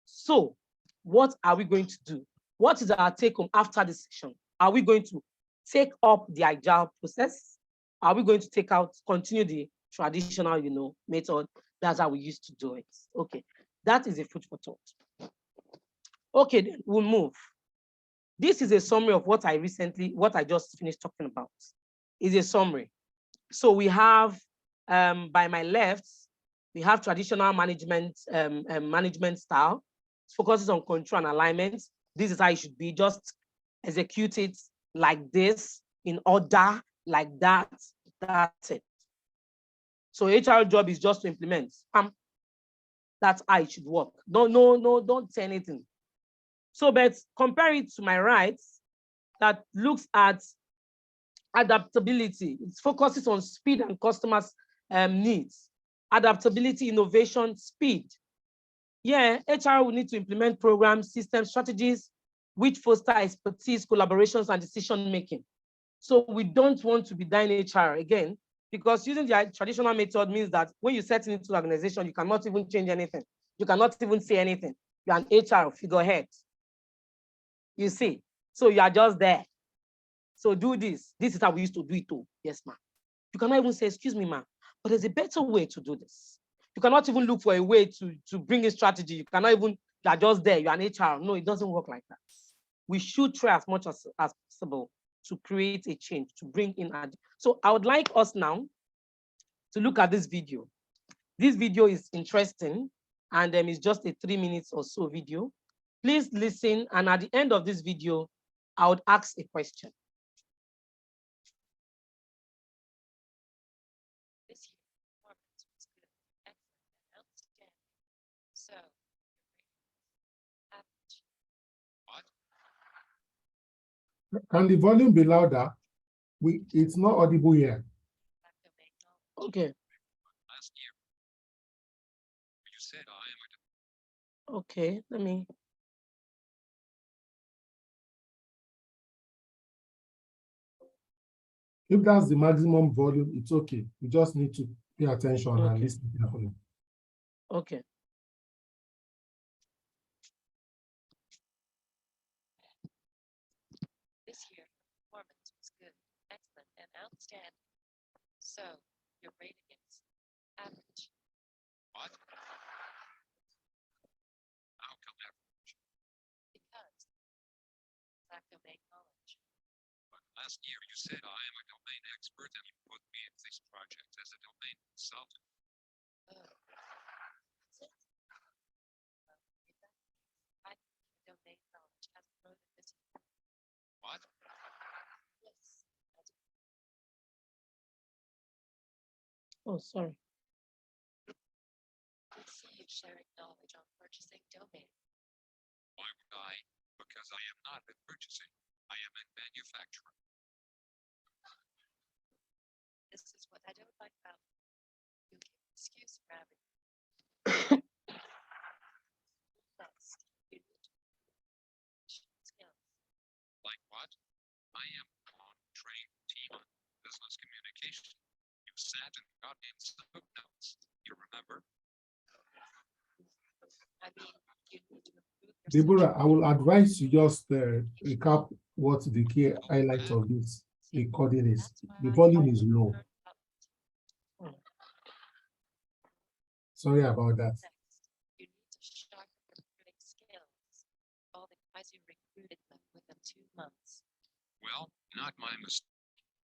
So what are we going to do? What is our take home after this session? Are we going to take up the Agile process? Are we going to continue the traditional, method? That's how we used to do it. Okay, that is a food for thought. Okay, then we'll move. This is a summary of what I just finished talking about. Is a summary. So we have, by my left, we have traditional management style. It focuses on control and alignment. This is how it should be. Just execute it like this, in order, like that. That's it. So HR job is just to implement. That's how it should work. Don't say anything. So, but compare it to my right, that looks at adaptability. It focuses on speed and customers' needs. Adaptability, innovation, speed. Yeah, HR will need to implement programs, systems, strategies, which foster expertise, collaborations, and decision-making. So we don't want to be dying HR again, because using the traditional method means that when you set into the organization, you cannot even change anything. You cannot even say anything. You're an HR figurehead. You see, so you are just there. So do this. This is how we used to do it too. Yes, ma'am. You cannot even say, excuse me, ma'am, but there's a better way to do this. You cannot even look for a way to bring a strategy. You cannot even, you are just there. You're an HR. No, it doesn't work like that. We should try as much as possible to create a change, to bring in. So I would like us now to look at this video. This video is interesting, and it's just a 3 minutes or so video. Please listen, and at the end of this video, I would ask a question. Can the volume be louder? It's not audible here. Okay. Last year, you said I am. Okay, let me. If that's the maximum volume, it's okay. You just need to pay attention and Okay. listen carefully. Okay. This year, performance was good, excellent, and outstanding. So, your rating is average. What? How come average? Because lack domain knowledge. But last year you said I am a domain expert and you put me in this project as a domain consultant. Oh. That's it? Well, in that case, I think your domain knowledge has grown this year. What? Yes, I do. Oh, sorry. I see you sharing knowledge on purchasing domain. Why would I? Because I am not in purchasing. I am in manufacturing. This is what I don't like about you. Give an excuse for everything. Next, you need to skills. Like what? I am on trained team on business communication. You sat in the audience and took notes. You remember? I mean, you need to improve your Deborah, I social will advise you just recap what the key highlights of this recording is. That's why The volume you is low. learn about Sorry about that. Next, you need to sharpen your recruiting skills. All the guys you recruited left within 2 months. Well, not my mistake.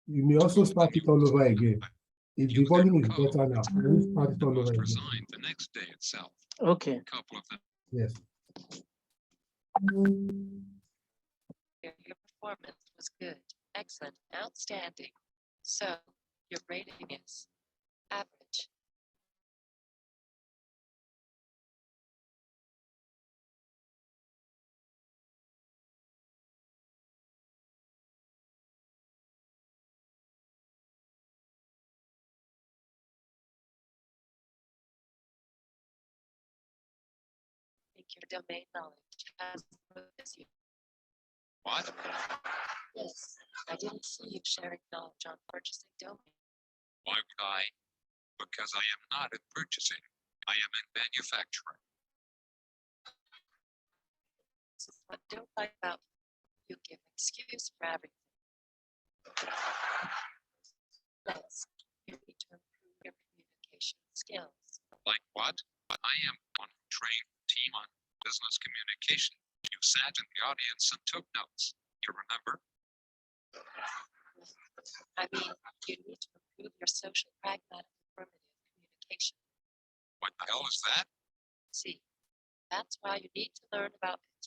You may also start it all over again. If the You volume their is code. better now, you start it The all over most again. resigned the next day itself. Okay. A couple of them. Yes. Your performance was good, excellent, outstanding. So, your rating is average. I think your domain knowledge has grown this year. What? Yes, I didn't see you sharing knowledge on purchasing domain. Why would I? Because I am not in purchasing. I am in manufacturing. This is what I don't like about you. You give excuse for everything. Next, you need to improve your communication skills. Like what? I am on trained team on business communication. You sat in the audience and took notes. You remember? I mean, you need to improve your social, pragmatic, affirmative communication. What the hell is that? See, that's why you need to learn about it.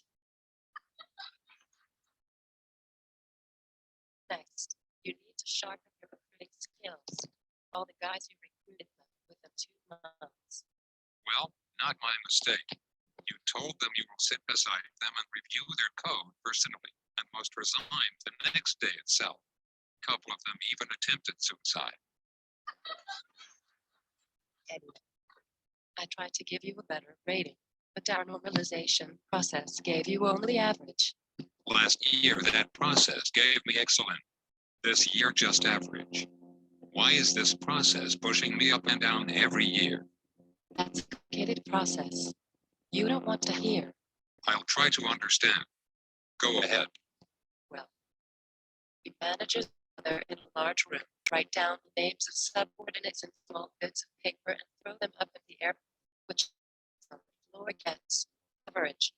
Next, you need to sharpen your recruiting skills. All the guys you recruited left within 2 months. Well, not my mistake. You told them you will sit beside them and review their code personally, and most resigned the next day itself. A couple of them even attempted suicide. Anyway, I tried to give you a better rating, but our normalization process gave you only average. Last year, that process gave me excellent. This year, just average. Why is this process pushing me up and down every year? That's a complicated process. You don't want to hear. I'll try to understand. Go ahead. Well, we managers gather in a large room, write down the names of subordinates in small bits of paper and throw them up in the air, which on the floor gets average.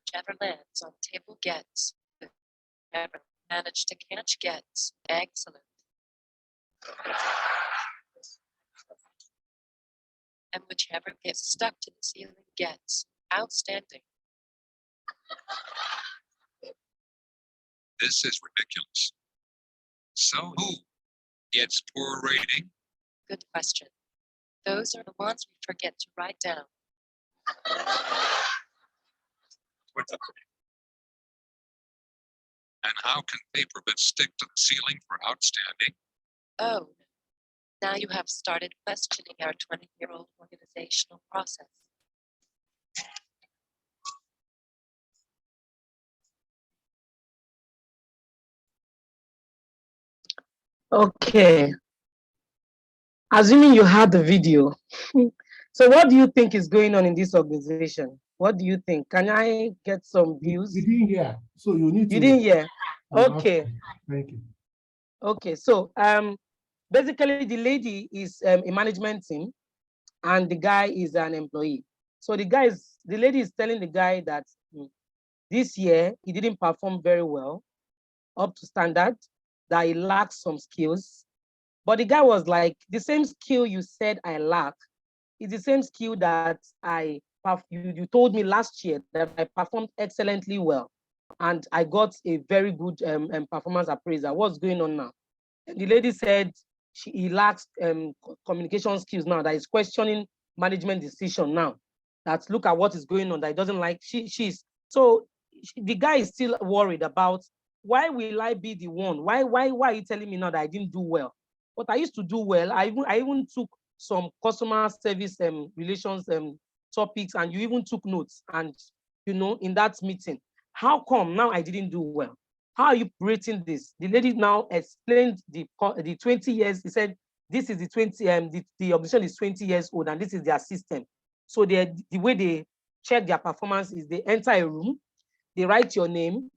Whichever lands on the table gets. Whoever managed to catch gets excellent. And whichever gets stuck to the ceiling gets outstanding. This is ridiculous. So who gets poor rating? Good question. Those are the ones we forget to write down. And how can paper bits stick to the ceiling for outstanding? Oh, now you have started questioning our 20-year-old organizational process. Okay. Assuming you had the video. So what do you think is going on in this organization? What do you think? Can I get some views? You didn't hear, so you need to. You didn't hear? You have Okay. to. Thank you. Okay, so basically the lady is a management team and the guy is an employee. So the lady is telling the guy that this year he didn't perform very well, up to standard, that he lacks some skills. But the guy was like, the same skill you said I lack is the same skill that you told me last year that I performed excellently well. And I got a very good performance appraiser. What's going on now? And the lady said he lacks communication skills now, that is questioning management decision now. That look at what is going on, that he doesn't like. The guy is still worried about, why will I be the one? Why are you telling me now that I didn't do well? But I used to do well. I even took some customer service relations topics, and you even took notes, and in that meeting. How come now I didn't do well? How are you rating this? The lady now explained the 20 years. He said, this is the 20, the organization is 20 years old, and this is their system. So the way they check their performance is they enter a room, they write your name,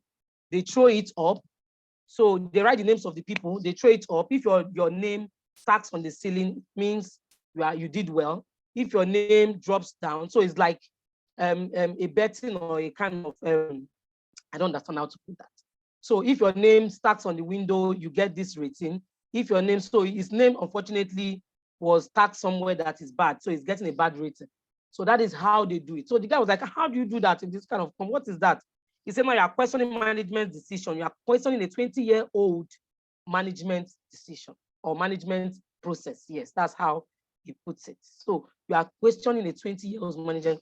they throw it up. So they write the names of the people, they throw it up. If your name stacks on the ceiling, means you did well. If your name drops down, so it's like a betting or a kind of, I don't understand how to put that. So if your name stacks on the window, you get this rating. If your name, so his name unfortunately was stacked somewhere that is bad, so he's getting a bad rating. So that is how they do it. So the guy was like, how do you do that in this kind of, what is that? He said, no, you are questioning management decision. You are questioning a 20-year-old management decision or management process. Yes, that's how he puts it. So you are questioning a 20-year-old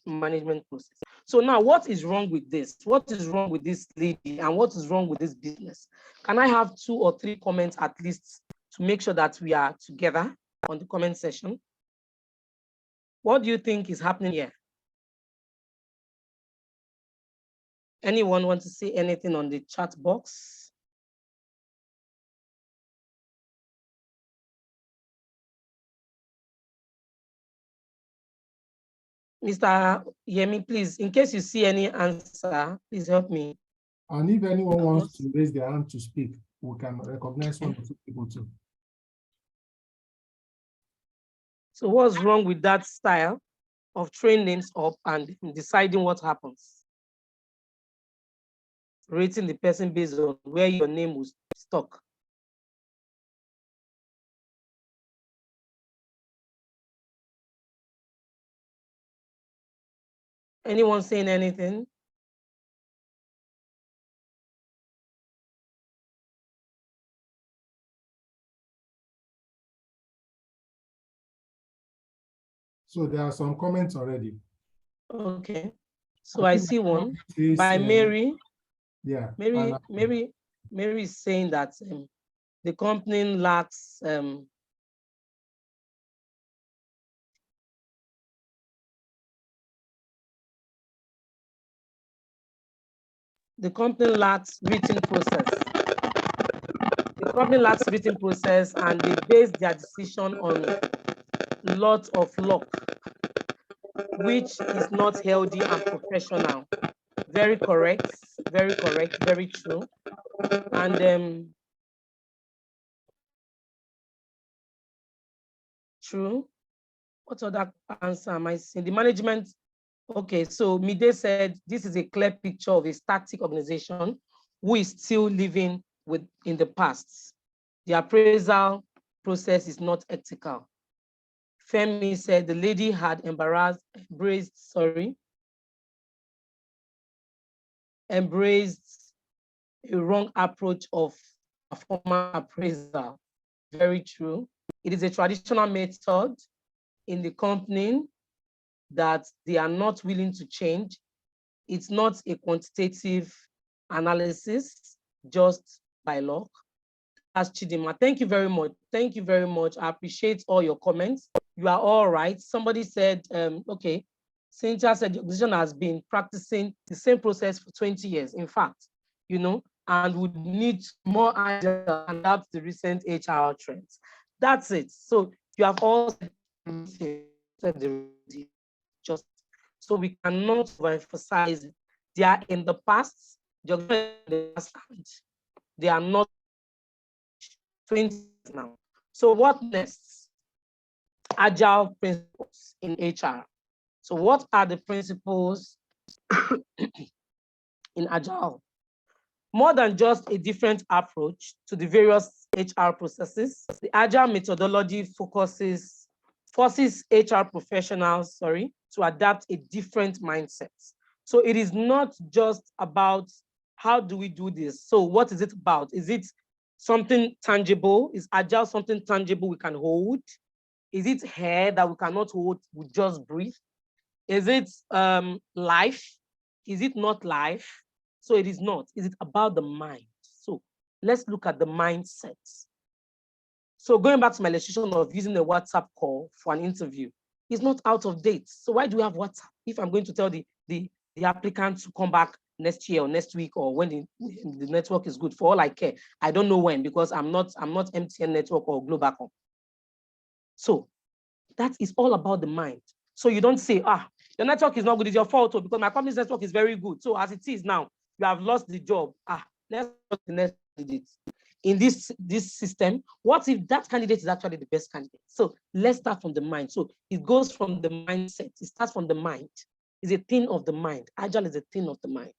management process. So now what is wrong with this? What is wrong with this lady, and what is wrong with this business? Can I have 2 or 3 comments at least to make sure that we are together on the comment section? What do you think is happening here? Anyone want to say anything on the chat box? Mr. Yemi, please, in case you see any answer, please help me. And if anyone wants to raise their hand to speak, we can recognize 1 or 2 people too. So what's wrong with that style of throwing names up and deciding what happens? Rating the person based on where your name was stuck. Anyone saying anything? So there are some comments already. Okay. So I see one is, by Mary. Yeah. Mary is saying that the company lacks the company lacks written process. The company lacks written process, and they base their decision on lots of luck, which is not healthy and professional. Very correct, very true. And true. What other answer am I seeing? The management. Okay, so Mide said this is a clear picture of a static organization who is still living in the past. The appraisal process is not ethical. Femi said the lady had embraced a wrong approach of performance appraisal. Very true. It is a traditional method in the company that they are not willing to change. It's not a quantitative analysis. just by luck. As Chidima, thank you very much. Thank you very much. I appreciate all your comments. You are all right. Somebody said, okay, Cynthia said the organization has been practicing the same process for 20 years. In fact, and would need more agile and adapt the recent HR trends. That's it. So you have all said just so we cannot overemphasize it. They are in the past, they are not 20 now. So what next? Agile principles in HR. So what are the principles in Agile? More than just a different approach to the various HR processes, the Agile methodology forces HR professionals, to adapt a different mindset. So it is not just about how do we do this? So what is it about? Is it something tangible? Is Agile something tangible we can hold? Is it hair that we cannot hold, we just breathe? Is it life? Is it not life? So it is not. Is it about the mind? So let's look at the mindset. So going back to my illustration of using a WhatsApp call for an interview, it's not out of date. So why do we have WhatsApp? If I'm going to tell the applicant to come back next year or next week or when the network is good, for all I care, I don't know when, because I'm not MTN network or Globacom. So that is all about the mind. So you don't say, your network is not good, it's your fault, because my company's network is very good. So as it is now, you have lost the job. Let's go to the next candidate. In this system, what if that candidate is actually the best candidate? So let's start from the mind. So it goes from the mindset. It starts from the mind. It's a thing of the mind. Agile is a thing of the mind.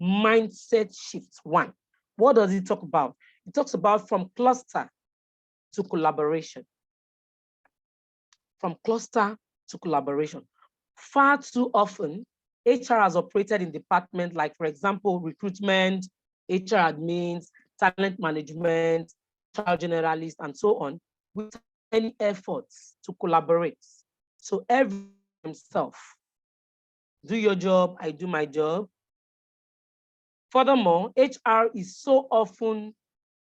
Mindset shift. 1. What does it talk about? It talks about from cluster to collaboration. From cluster to collaboration. Far too often, HR has operated in departments like, for example, recruitment, HR admins, talent management, HR generalists, and so on, without any efforts to collaborate. So everyone himself, do your job, I do my job. Furthermore, HR is so often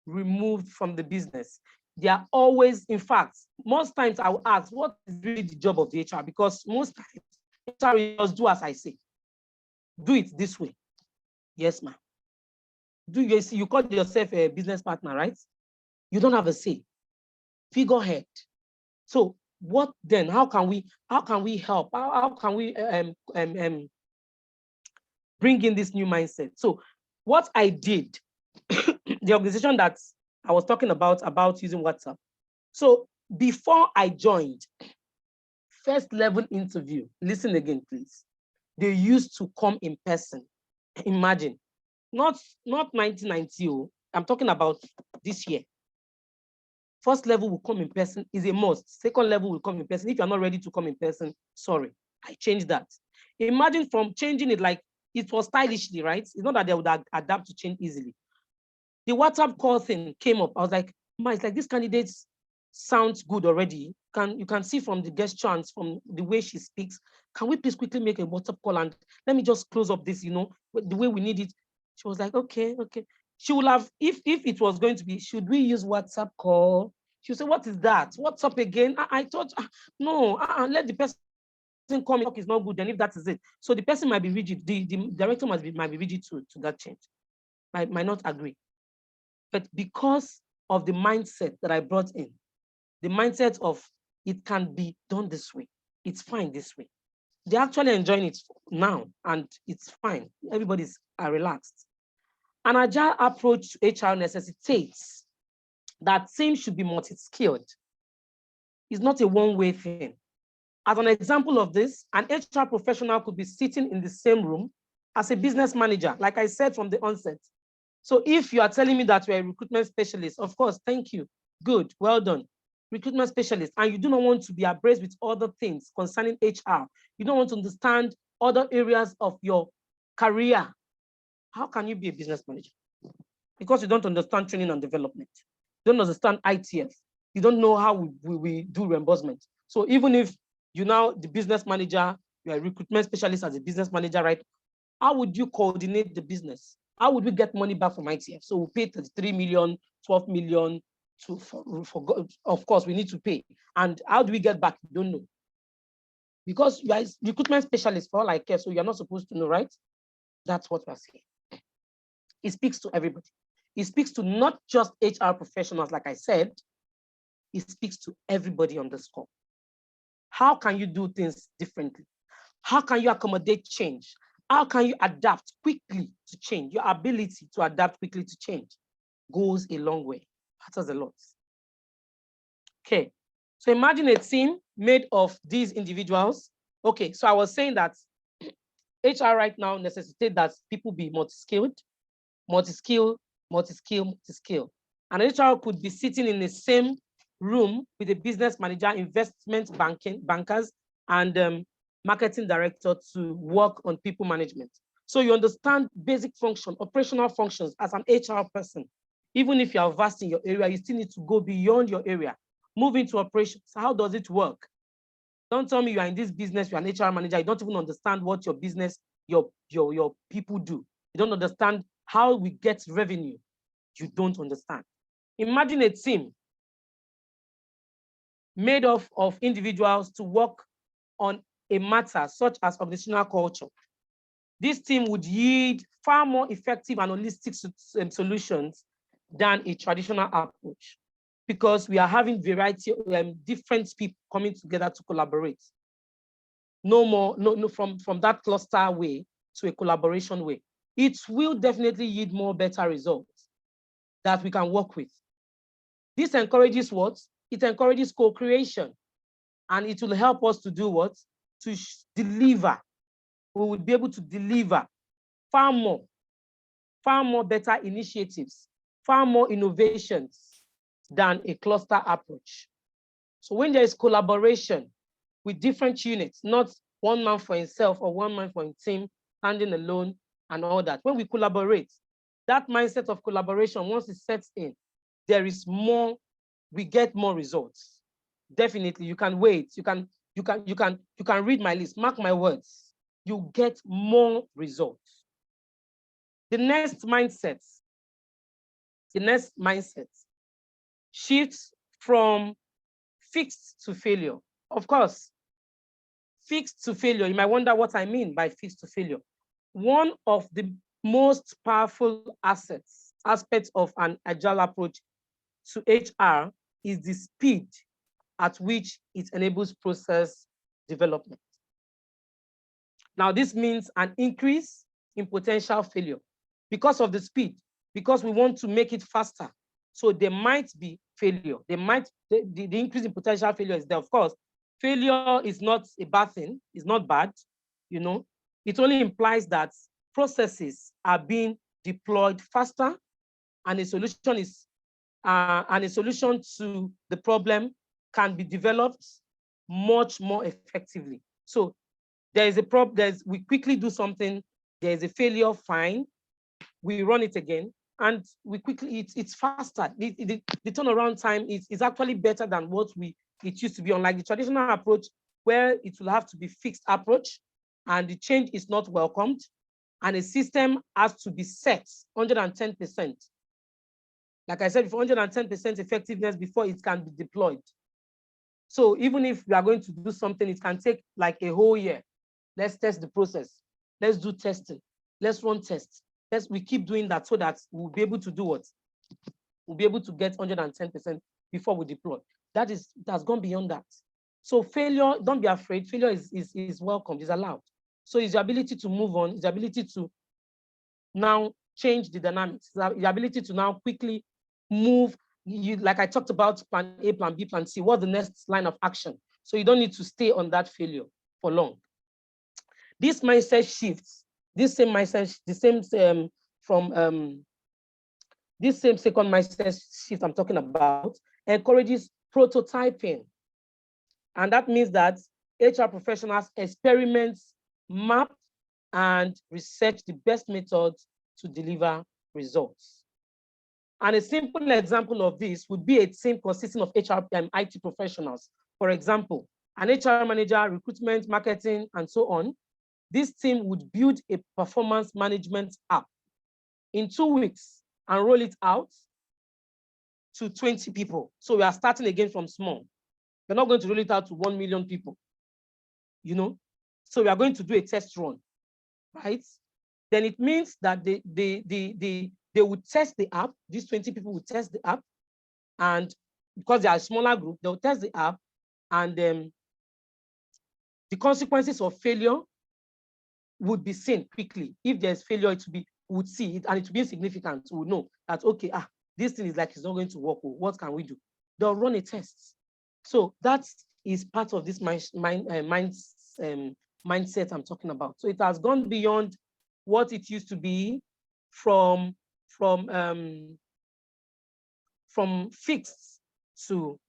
removed from the business. They are always, in fact, most times I will ask, what is really the job of the HR? Because most times, HR just do as I say. Do it this way. Yes, ma'am. You call yourself a business partner, right? You don't have a say. Figurehead. So what then? How can we help? How can we bring in this new mindset? So what I did, the organization that I was talking about using WhatsApp. So before I joined, first level interview, listen again, please. They used to come in person. Imagine, not 1990, I'm talking about this year. First level will come in person is a must. Second level will come in person. If you're not ready to come in person, sorry, I changed that. Imagine from changing it like it was stylishly, right? It's not that they would adapt to change easily. The WhatsApp call thing came up. I was like, it's like this candidate sounds good already. You can see from the gesture and from the way she speaks. Can we please quickly make a WhatsApp call and let me just close up this, the way we need it. She was like, okay. She would have, if it was going to be, should we use WhatsApp call? She would say, what is that? What's up again? I thought, no, let the person come in, talk is not good, then if that is it. So the person might be rigid, the director might be rigid to that change. Might not agree. But because of the mindset that I brought in, the mindset of it can be done this way, it's fine this way. They're actually enjoying it now and it's fine. Everybody's relaxed. An agile approach to HR necessitates that teams should be multi-skilled. It's not a one-way thing. As an example of this, an HR professional could be sitting in the same room as a business manager, like I said from the onset. So if you are telling me that you're a recruitment specialist, of course, thank you. Good, well done. Recruitment specialist, and you do not want to be abreast with other things concerning HR. You don't want to understand other areas of your career. How can you be a business manager? Because you don't understand training and development. You don't understand ITF. You don't know how we do reimbursement. So even if you're now the business manager, you're a recruitment specialist as a business manager, right? How would you coordinate the business? How would we get money back from ITF? So we pay 33 million, 12 million of course, we need to pay. And how do we get back? We don't know. Because you are recruitment specialist for all I care, so you're not supposed to know, right? That's what we're saying. It speaks to everybody. It speaks to not just HR professionals, like I said, it speaks to everybody on this call. How can you do things differently? How can you accommodate change? How can you adapt quickly to change? Your ability to adapt quickly to change goes a long way, matters a lot. Okay, so imagine a team made of these individuals. Okay, so I was saying that HR right now necessitates that people be multi-skilled. And HR could be sitting in the same room with a business manager, investment bankers, and marketing director to work on people management. So you understand basic function, operational functions as an HR person. Even if you are vast in your area, you still need to go beyond your area, move into operations. How does it work? Don't tell me you are in this business, you're an HR manager, you don't even understand what your business, your people do. You don't understand how we get revenue. You don't understand. Imagine a team made of individuals to work on a matter such as organizational culture. This team would yield far more effective and holistic solutions than a traditional approach, because we are having variety of different people coming together to collaborate. No, from that cluster way to a collaboration way. It will definitely yield more better results that we can work with. This encourages what? It encourages co-creation, and it will help us to do what? To deliver. We will be able to deliver far more better initiatives, far more innovations than a cluster approach. So when there is collaboration with different units, not one man for himself or one man for his team, standing alone and all that. When we collaborate, that mindset of collaboration, once it sets in, there is more, we get more results. Definitely, you can wait. You can read my list, mark my words. You get more results. The next mindset shifts from fixed to failure. Of course, fixed to failure, you might wonder what I mean by fixed to failure. One of the most powerful aspects of an agile approach to HR is the speed at which it enables process development. Now, this means an increase in potential failure because of the speed, because we want to make it faster. So there might be failure. The increase in potential failure is there. Of course, failure is not a bad thing. It's not bad, you know. It only implies that processes are being deployed faster, and a solution to the problem can be developed much more effectively. So there is a problem, we quickly do something, there is a failure, fine, we run it again, and we quickly, it's faster. The turnaround time is actually better than what it used to be, unlike the traditional approach where it will have to be fixed approach and the change is not welcomed, and a system has to be set 110%. Like I said, 110% effectiveness before it can be deployed. So even if we are going to do something, it can take like a whole year. Let's test the process. Let's do testing. Let's run tests. We keep doing that so that we'll be able to do what? We'll be able to get 110% before we deploy. It has gone beyond that. So failure, don't be afraid. Failure is welcome, is allowed. So it's the ability to move on, it's the ability to now change the dynamics, the ability to now quickly move. Like I talked about plan A, plan B, plan C, what's the next line of action? So you don't need to stay on that failure for long. This mindset shifts, this same mindset, this same second mindset shift I'm talking about encourages prototyping. And that means that HR professionals experiment, map, and research the best methods to deliver results. And a simple example of this would be a team consisting of HR and IT professionals. For example, an HR manager, recruitment, marketing, and so on. This team would build a performance management app in 2 weeks and roll it out to 20 people. So we are starting again from small. We're not going to roll it out to 1 million people, you know? So we are going to do a test run, right? Then it means that they would test the app. These 20 people would test the app. And because they are a smaller group, they'll test the app, and the consequences of failure would be seen quickly. If there's failure, it would be, we would see it, and it would be insignificant. We would know that, okay, this thing is like it's not going to work. What can we do? They'll run a test. So that is part of this mindset I'm talking about. So it has gone beyond what it used to be, from fixed to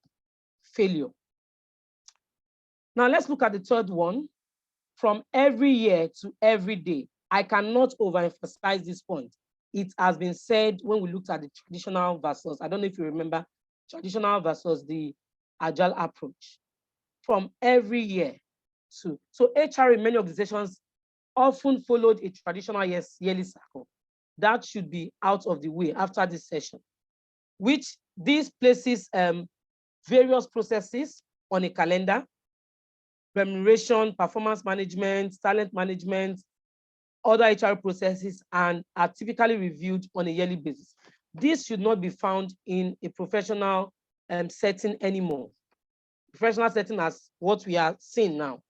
failure. Now let's look at the third one, from every year to every day. I cannot overemphasize this point. It has been said when we looked at the traditional versus, I don't know if you remember, traditional versus the agile approach. From every year to, so HR in many organizations often followed a traditional yearly cycle. That should be out of the way after this session, which this places various processes on a calendar: remuneration, performance management, talent management, other HR processes, and are typically reviewed on a yearly basis. This should not be found in a professional setting anymore. Professional setting as what we are seeing now,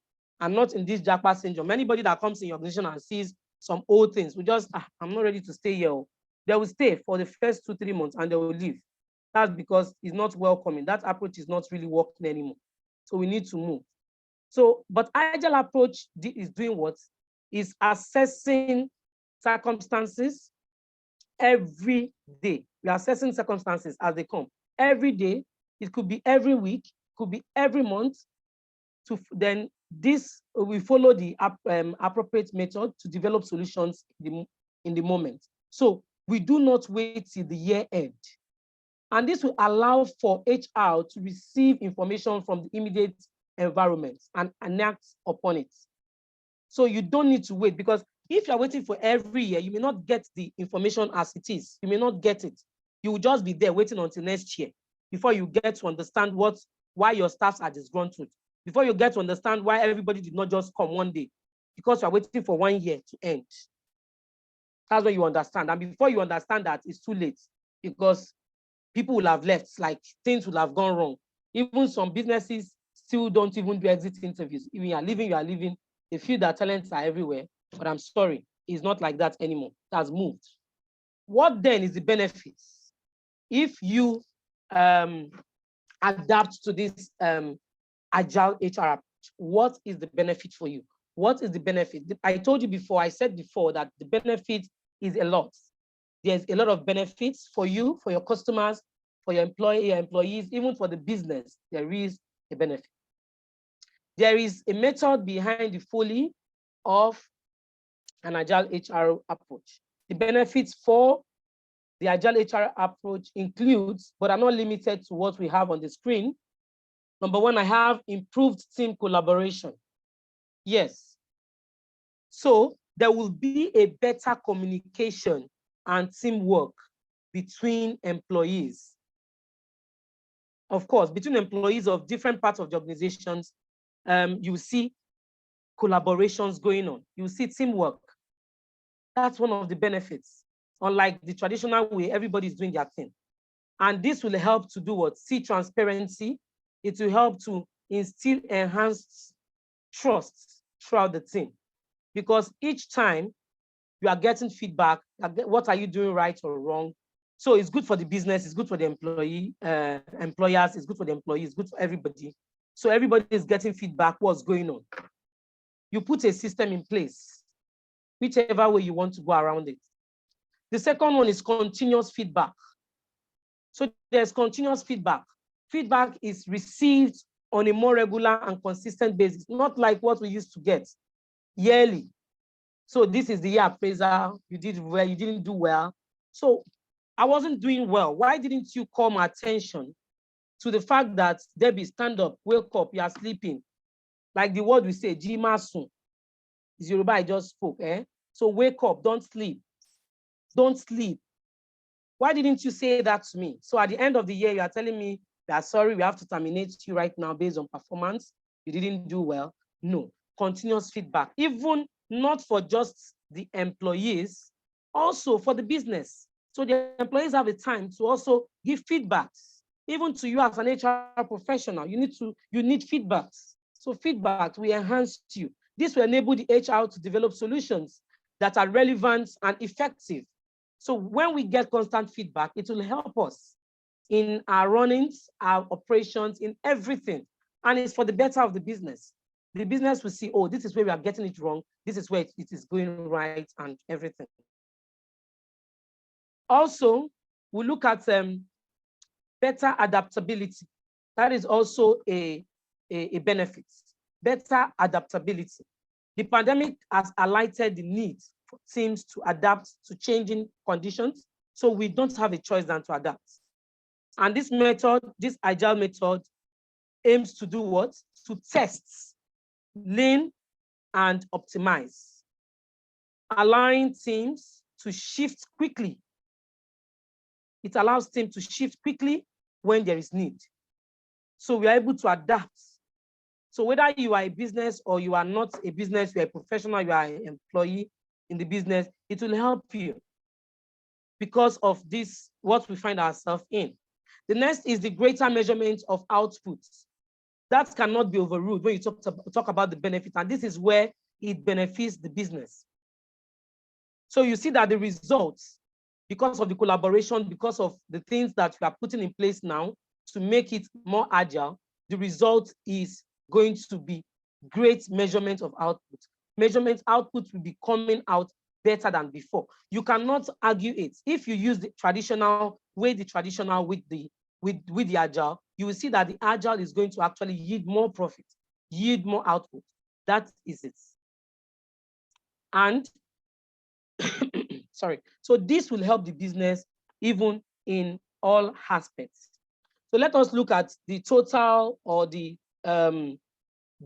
and not in this Japa syndrome. Anybody that comes in your organization and sees some old things will just, I'm not ready to stay here. They will stay for the first 2-3 months and they will leave. That's because it's not welcoming. That approach is not really working anymore. So we need to move. So, but Agile approach is doing what? Is assessing circumstances every day. We are assessing circumstances as they come. Every day, it could be every week, could be every month. Then this, we follow the appropriate method to develop solutions in the moment. So we do not wait till the year end. And this will allow for HR to receive information from the immediate environment and enact upon it. So you don't need to wait, because if you're waiting for every year, you may not get the information as it is. You may not get it. You will just be there waiting until next year before you get to understand why your staffs are disgruntled, before you get to understand why everybody did not just come one day, because you're waiting for 1 year to end. That's when you understand. And before you understand that, it's too late, because people will have left, like things will have gone wrong. Even some businesses still don't even do exit interviews. If you are leaving, you are leaving. They feel that talents are everywhere, but I'm sorry, it's not like that anymore. It has moved. What then is the benefits if you adapt to this agile HR approach? What is the benefit for you? What is the benefit? I told you before, I said before that the benefit is a lot. There's a lot of benefits for you, for your customers, for your employees, even for the business. There is a benefit. There is a method behind the folly of an agile HR approach. The benefits for the agile HR approach includes, but are not limited to what we have on the screen. Number one, I have improved team collaboration. Yes. So there will be a better communication and teamwork between employees. Of course, between employees of different parts of the organizations, you see collaborations going on. You see teamwork. That's one of the benefits. Unlike the traditional way, everybody's doing their thing. And this will help to do what? See transparency. It will help to instill enhanced trust throughout the team. Because each time you are getting feedback, what are you doing right or wrong? So it's good for the business, it's good for the employers, it's good for the employees, it's good for everybody. So everybody is getting feedback, what's going on. You put a system in place, whichever way you want to go around it. The second one is continuous feedback. So there's continuous feedback. Feedback is received on a more regular and consistent basis, not like what we used to get yearly. So this is the year appraisal, you did well, you didn't do well. So I wasn't doing well. Why didn't you call my attention to the fact that, Debbie, stand up, wake up, you are sleeping? Like the word we say, Jima soon. Is Yoruba I just spoke, eh? So wake up, don't sleep. Don't sleep. Why didn't you say that to me? So at the end of the year, you are telling me that, sorry, we have to terminate you right now based on performance. You didn't do well. No, continuous feedback, even not for just the employees, also for the business. So the employees have the time to also give feedbacks. Even to you as an HR professional, you need feedbacks. So feedback will enhance you. This will enable the HR to develop solutions that are relevant and effective. So when we get constant feedback, it will help us in our runnings, our operations, in everything. And it's for the better of the business. The business will see, oh, this is where we are getting it wrong. This is where it is going right and everything. Also, we look at better adaptability. That is also a benefit. Better adaptability. The pandemic has highlighted the need for teams to adapt to changing conditions. So we don't have a choice than to adapt. And this method, this agile method, aims to do what? To test, learn, and optimize, allowing teams to shift quickly. It allows teams to shift quickly when there is need. So we are able to adapt. So whether you are a business or you are not a business, you are a professional, you are an employee in the business, it will help you because of this, what we find ourselves in. The next is the greater measurement of output. That cannot be overruled when you talk about the benefit, and this is where it benefits the business. So you see that the results, because of the collaboration, because of the things that we are putting in place now to make it more agile, the result is going to be great measurement of output. Measurement output will be coming out better than before. You cannot argue it. If you use the traditional with the agile, you will see that the agile is going to actually yield more profit, yield more output. That is it. And sorry, so this will help the business even in all aspects. So let us look at the total or the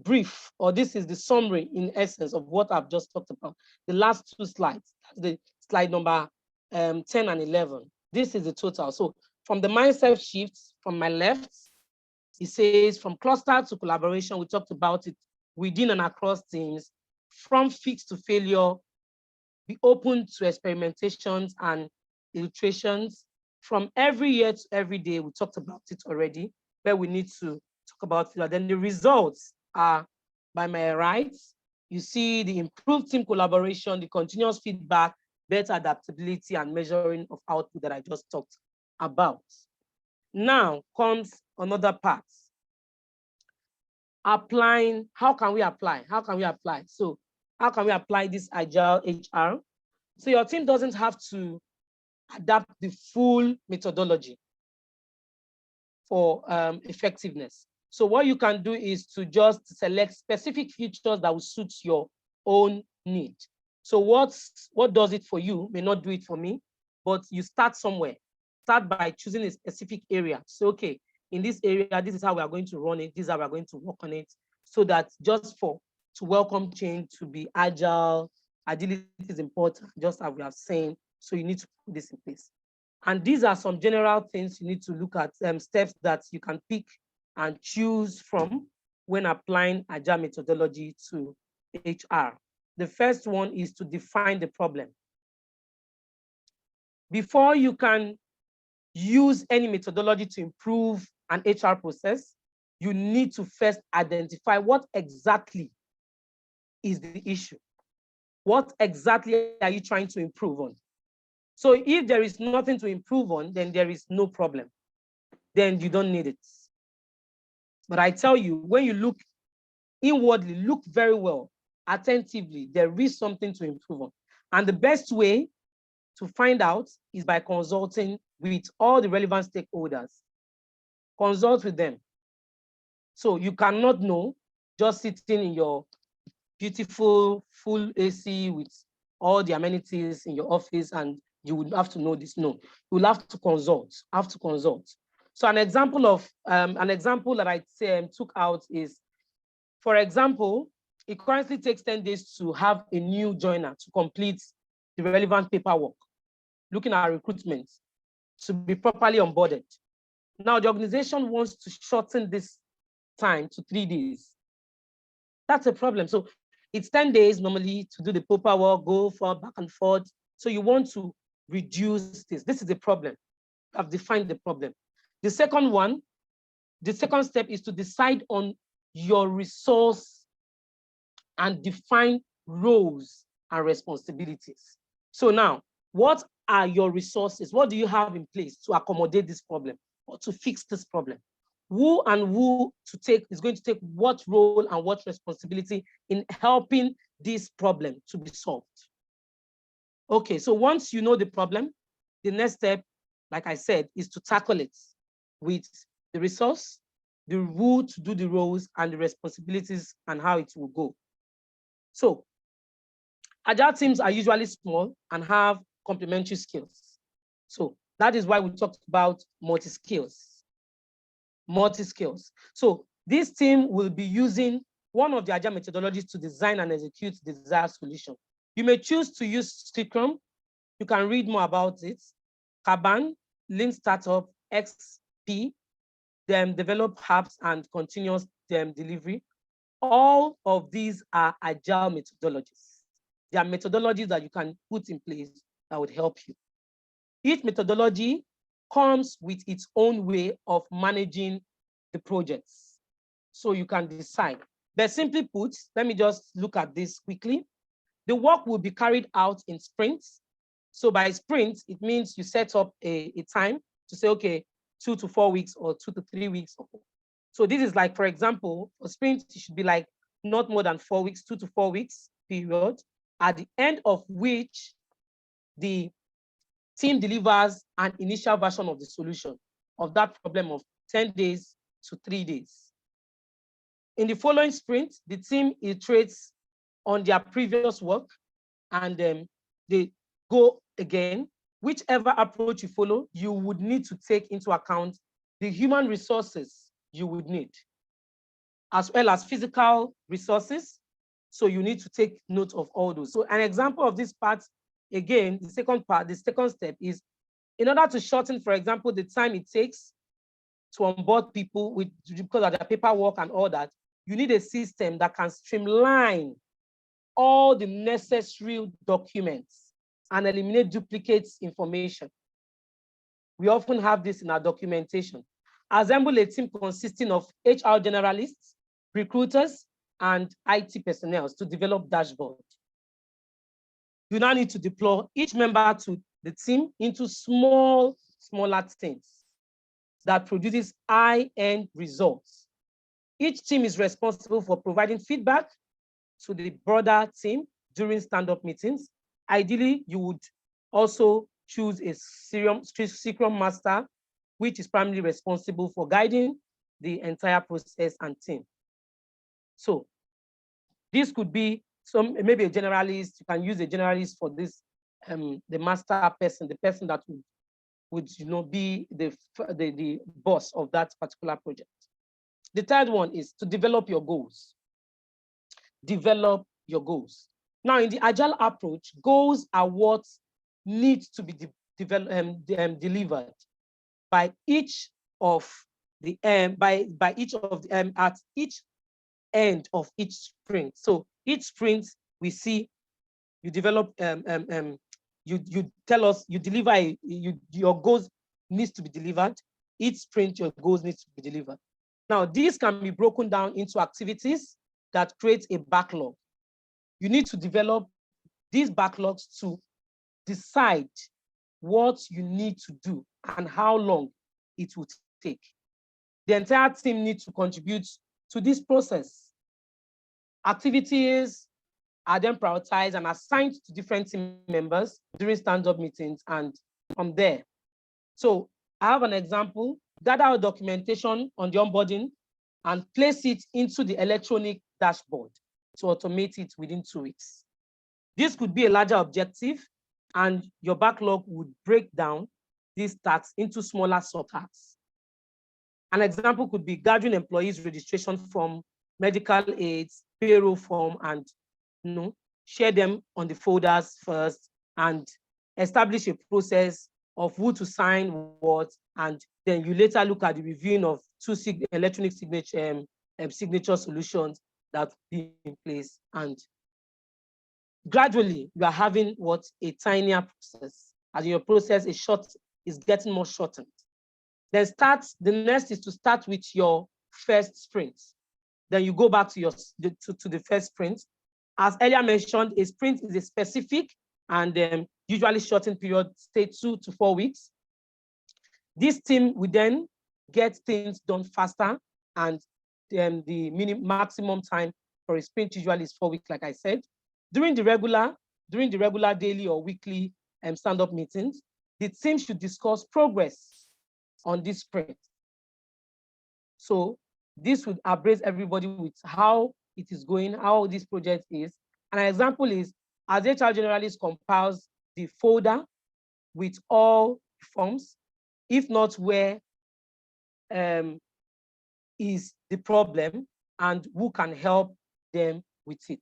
brief, or this is the summary in essence of what I've just talked about. The last two slides, the slide number 10 and 11. This is the total. So from the mindset shifts from my left, it says from cluster to collaboration, we talked about it within and across teams, from fix to failure, be open to experimentations and iterations, from every year to every day. We talked about it already, where we need to talk about failure. Then the results are by my right. You see the improved team collaboration, the continuous feedback, better adaptability, and measuring of output that I just talked about. Now comes another part. Applying, how can we apply? How can we apply? So how can we apply this agile HR? So your team doesn't have to adapt the full methodology for effectiveness. So what you can do is to just select specific features that will suit your own need. So what does it for you may not do it for me, but you start somewhere. Start by choosing a specific area. So, okay, in this area, this is how we are going to run it. This is how we are going to work on it. So that just to welcome change, to be agile, agility is important, just as we have seen. So you need to put this in place. And these are some general things you need to look at, steps that you can pick and choose from when applying agile methodology to HR. The first one is to define the problem. Before you can use any methodology to improve an HR process, you need to first identify what exactly is the issue. What exactly are you trying to improve on? So if there is nothing to improve on, then there is no problem. Then you don't need it. But I tell you, when you look inwardly, look very well, attentively, there is something to improve on. And the best way to find out is by consulting with all the relevant stakeholders. Consult with them. So you cannot know just sitting in your beautiful full AC with all the amenities in your office and you would have to know this. No, you will have to consult, So an example that I took out is, for example, it currently takes 10 days to have a new joiner to complete the relevant paperwork. looking at recruitment to be properly onboarded. Now the organization wants to shorten this time to 3 days. That's a problem. So it's 10 days normally to do the paperwork, go for back and forth. So you want to reduce this. This is the problem. I've defined the problem. The second one, the second step is to decide on your resource and define roles and responsibilities. So now, what are your resources? What do you have in place to accommodate this problem or to fix this problem? Who and who to take is going to take what role and what responsibility in helping this problem to be solved? Okay, so once you know the problem, the next step, like I said, is to tackle it with the resource, the who to do the roles and the responsibilities and how it will go. So Agile teams are usually small and have complementary skills. So that is why we talked about multi-skills. So this team will be using one of the Agile methodologies to design and execute the desired solution. You may choose to use Scrum. You can read more about it. Kanban, Lean Startup, XP, them develop apps and continuous delivery. All of these are Agile methodologies. They are methodologies that you can put in place that would help you. Each methodology comes with its own way of managing the projects. So you can decide. But simply put, let me just look at this quickly. The work will be carried out in sprints. So by sprint, it means you set up a time to say, okay, 2 to 4 weeks or 2 to 3 weeks. So this is like, for example, a sprint, it should be like not more than 4 weeks, 2 to 4 weeks period, at the end of which the team delivers an initial version of the solution of that problem of 10 days to 3 days. In the following sprint, the team iterates on their previous work and they go again. Whichever approach you follow, you would need to take into account the human resources you would need, as well as physical resources. So you need to take note of all those. So an example of this part, again, the second step is, in order to shorten, for example, the time it takes to onboard people because of their paperwork and all that, you need a system that can streamline all the necessary documents and eliminate duplicate information. We often have this in our documentation. Assemble a team consisting of HR generalists, recruiters, and IT personnel to develop dashboard. You now need to deploy each member to the team into smaller teams that produces high-end results. Each team is responsible for providing feedback to the broader team during stand-up meetings. Ideally, you would also choose a Scrum master, which is primarily responsible for guiding the entire process and team. So this could be maybe a generalist. You can use a generalist for this, the master person, the person that would be the boss of that particular project. The third one is to develop your goals. Develop your goals. Now, in the Agile approach, goals are what needs to be delivered by each of the at each end of each sprint. So each sprint we see you develop you tell us you deliver your goals needs to be delivered. Each sprint your goals needs to be delivered. Now these can be broken down into activities that create a backlog. You need to develop these backlogs to decide what you need to do and how long it will take. The entire team needs to contribute to this process. Activities are then prioritized and assigned to different team members during stand-up meetings and from there. So I have an example. Gather our documentation on the onboarding and place it into the electronic dashboard to automate it within 2 weeks. This could be a larger objective, and your backlog would break down these tasks into smaller sub-tasks. An example could be gathering employees' registration form, medical aids, payroll form, and share them on the folders first, and establish a process of who to sign what, and then you later look at the reviewing of electronic signature solutions that be in place. And gradually, you are having what? A tinier process. As your process is getting more shortened. Then the next is to start with your first sprint. Then you go back to the first sprint. As earlier mentioned, a sprint is a specific and usually shortened period, say 2 to 4 weeks. This team will then get things done faster, and the maximum time for a sprint usually is 4 weeks, like I said. During the regular daily or weekly stand-up meetings, the team should discuss progress on this sprint. So this would appraise everybody with how it is going, how this project is. An example is, as HR generalist compiles the folder with all forms, if not where is the problem and who can help them with it.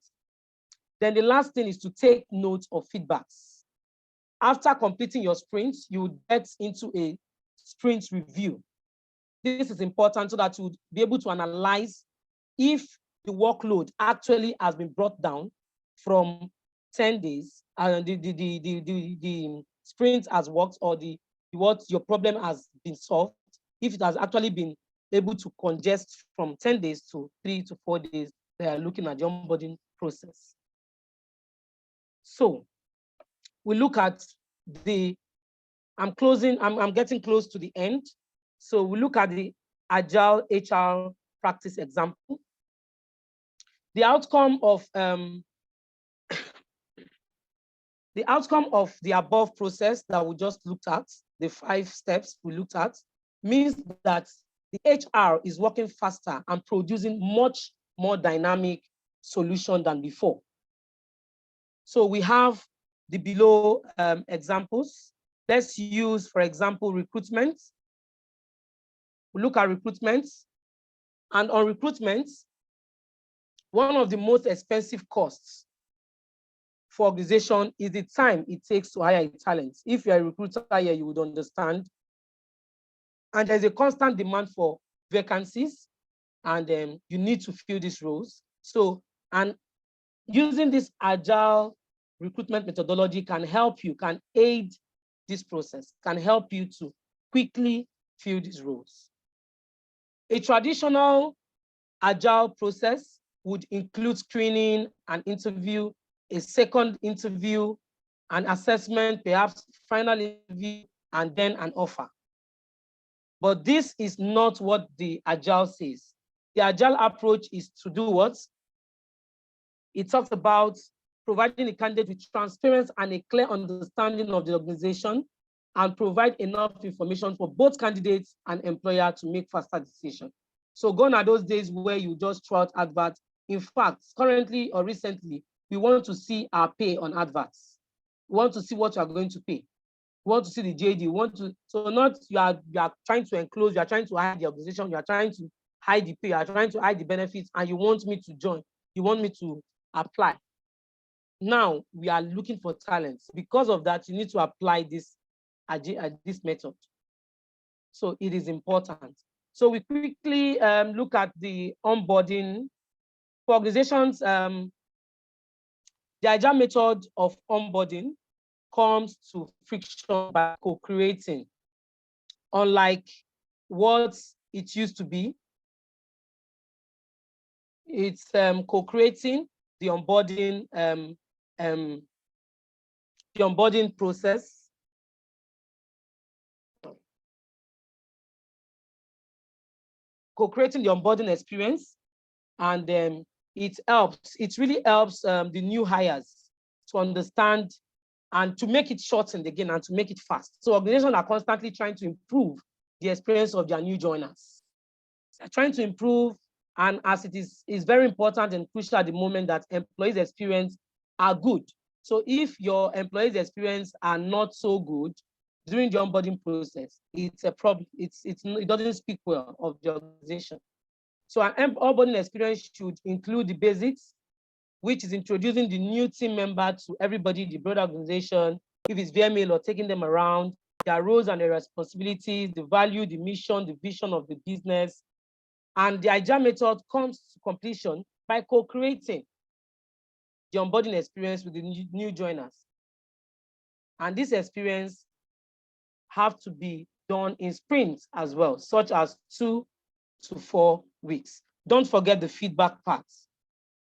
Then the last thing is to take note of feedbacks. After completing your sprint, you would get into a sprint review. This is important so that you would be able to analyze if the workload actually has been brought down from 10 days and the sprint has worked, or what your problem has been solved, if it has actually been able to congest from 10 days to 3 to 4 days, they are looking at the onboarding process. So we look at I'm getting close to the end. So we look at the Agile HR practice example. The outcome of the above process that we just looked at, the 5 steps we looked at, means that the HR is working faster and producing much more dynamic solution than before. So we have the below examples. Let's use, for example, recruitment. We look at recruitment, and on recruitment, one of the most expensive costs for organization is the time it takes to hire a talent. If you're a recruiter here, you would understand. And there's a constant demand for vacancies, and you need to fill these roles. So, and using this Agile recruitment methodology can help you, can aid this process, can help you to quickly fill these roles. A traditional Agile process would include screening, an interview, a second interview, an assessment, perhaps final interview, and then an offer. But this is not what the Agile says. The Agile approach is to do what? It talks about providing a candidate with transparency and a clear understanding of the organization, and provide enough information for both candidates and employer to make faster decisions. So gone are those days where you just throw out adverts. In fact, currently or recently, we want to see our pay on adverts. We want to see what you are going to pay. We want to see the JD. So not you are trying to enclose, you are trying to hide the organization, you are trying to hide the pay, you are trying to hide the benefits, and you want me to join. You want me to apply. Now we are looking for talents. Because of that, you need to apply this method. So it is important. So we quickly look at the onboarding. For organizations, the Agile method of onboarding comes to friction by co-creating. Unlike what it used to be, it's co-creating the onboarding process. Co-creating the onboarding experience, and it really helps the new hires to understand and to make it shortened again and to make it fast. So organizations are constantly trying to improve the experience of their new joiners. They're trying to improve, and as it is very important and crucial at the moment that employees' experience are good. So if your employees' experience are not so good during the onboarding process, it's a problem. It doesn't speak well of the organization. So an onboarding experience should include the basics, which is introducing the new team member to everybody, the broader organization, if it's via mail or taking them around, their roles and their responsibilities, the value, the mission, the vision of the business. And the Agile method comes to completion by co-creating the onboarding experience with the new joiners. And this experience have to be done in sprints as well, such as 2 to 4 weeks. Don't forget the feedback part.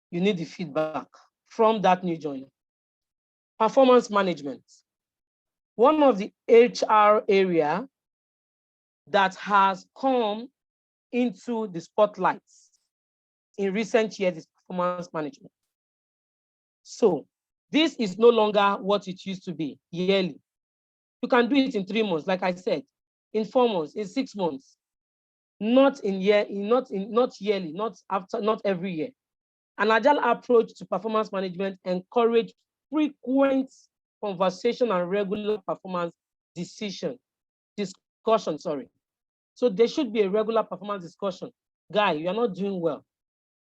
You need the feedback from that new joiner. Performance management. One of the HR area that has come into the spotlight in recent years is performance management. So this is no longer what it used to be yearly. You can do it in 3 months, like I said, in 4 months, in 6 months, not yearly, not every year. An Agile approach to performance management encourages frequent conversation and regular performance discussion. So there should be a regular performance discussion. Guy, you are not doing well.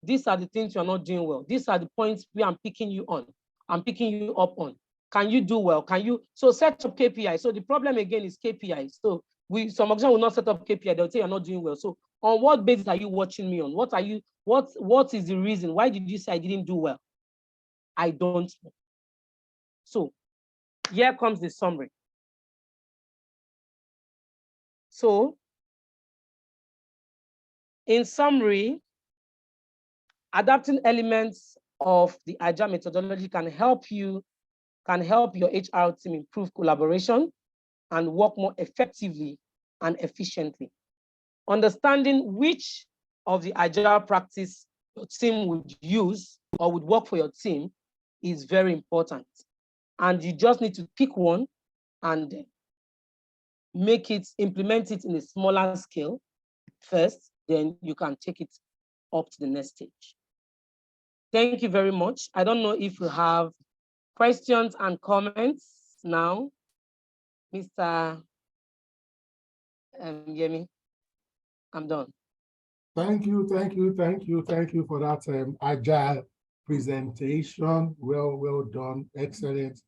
These are the things you are not doing well. These are the points where I'm picking you on. I'm picking you up on. Can you do well? Can you? So set up KPI. So the problem again is KPI. So some organizations will not set up KPI. They'll say you're not doing well. So on what basis are you watching me on? What is the reason? Why did you say I didn't do well? I don't know. So here comes the summary. So in summary, adapting elements of the Agile methodology can help your HR team improve collaboration and work more effectively and efficiently. Understanding which of the Agile practice your team would use or would work for your team is very important. And you just need to pick one and implement it in a smaller scale first, then you can take it up to the next stage. Thank you very much. I don't know if you have questions and comments now, Mr. Yemi. I'm done. Thank you for that Agile presentation. Well done, excellent,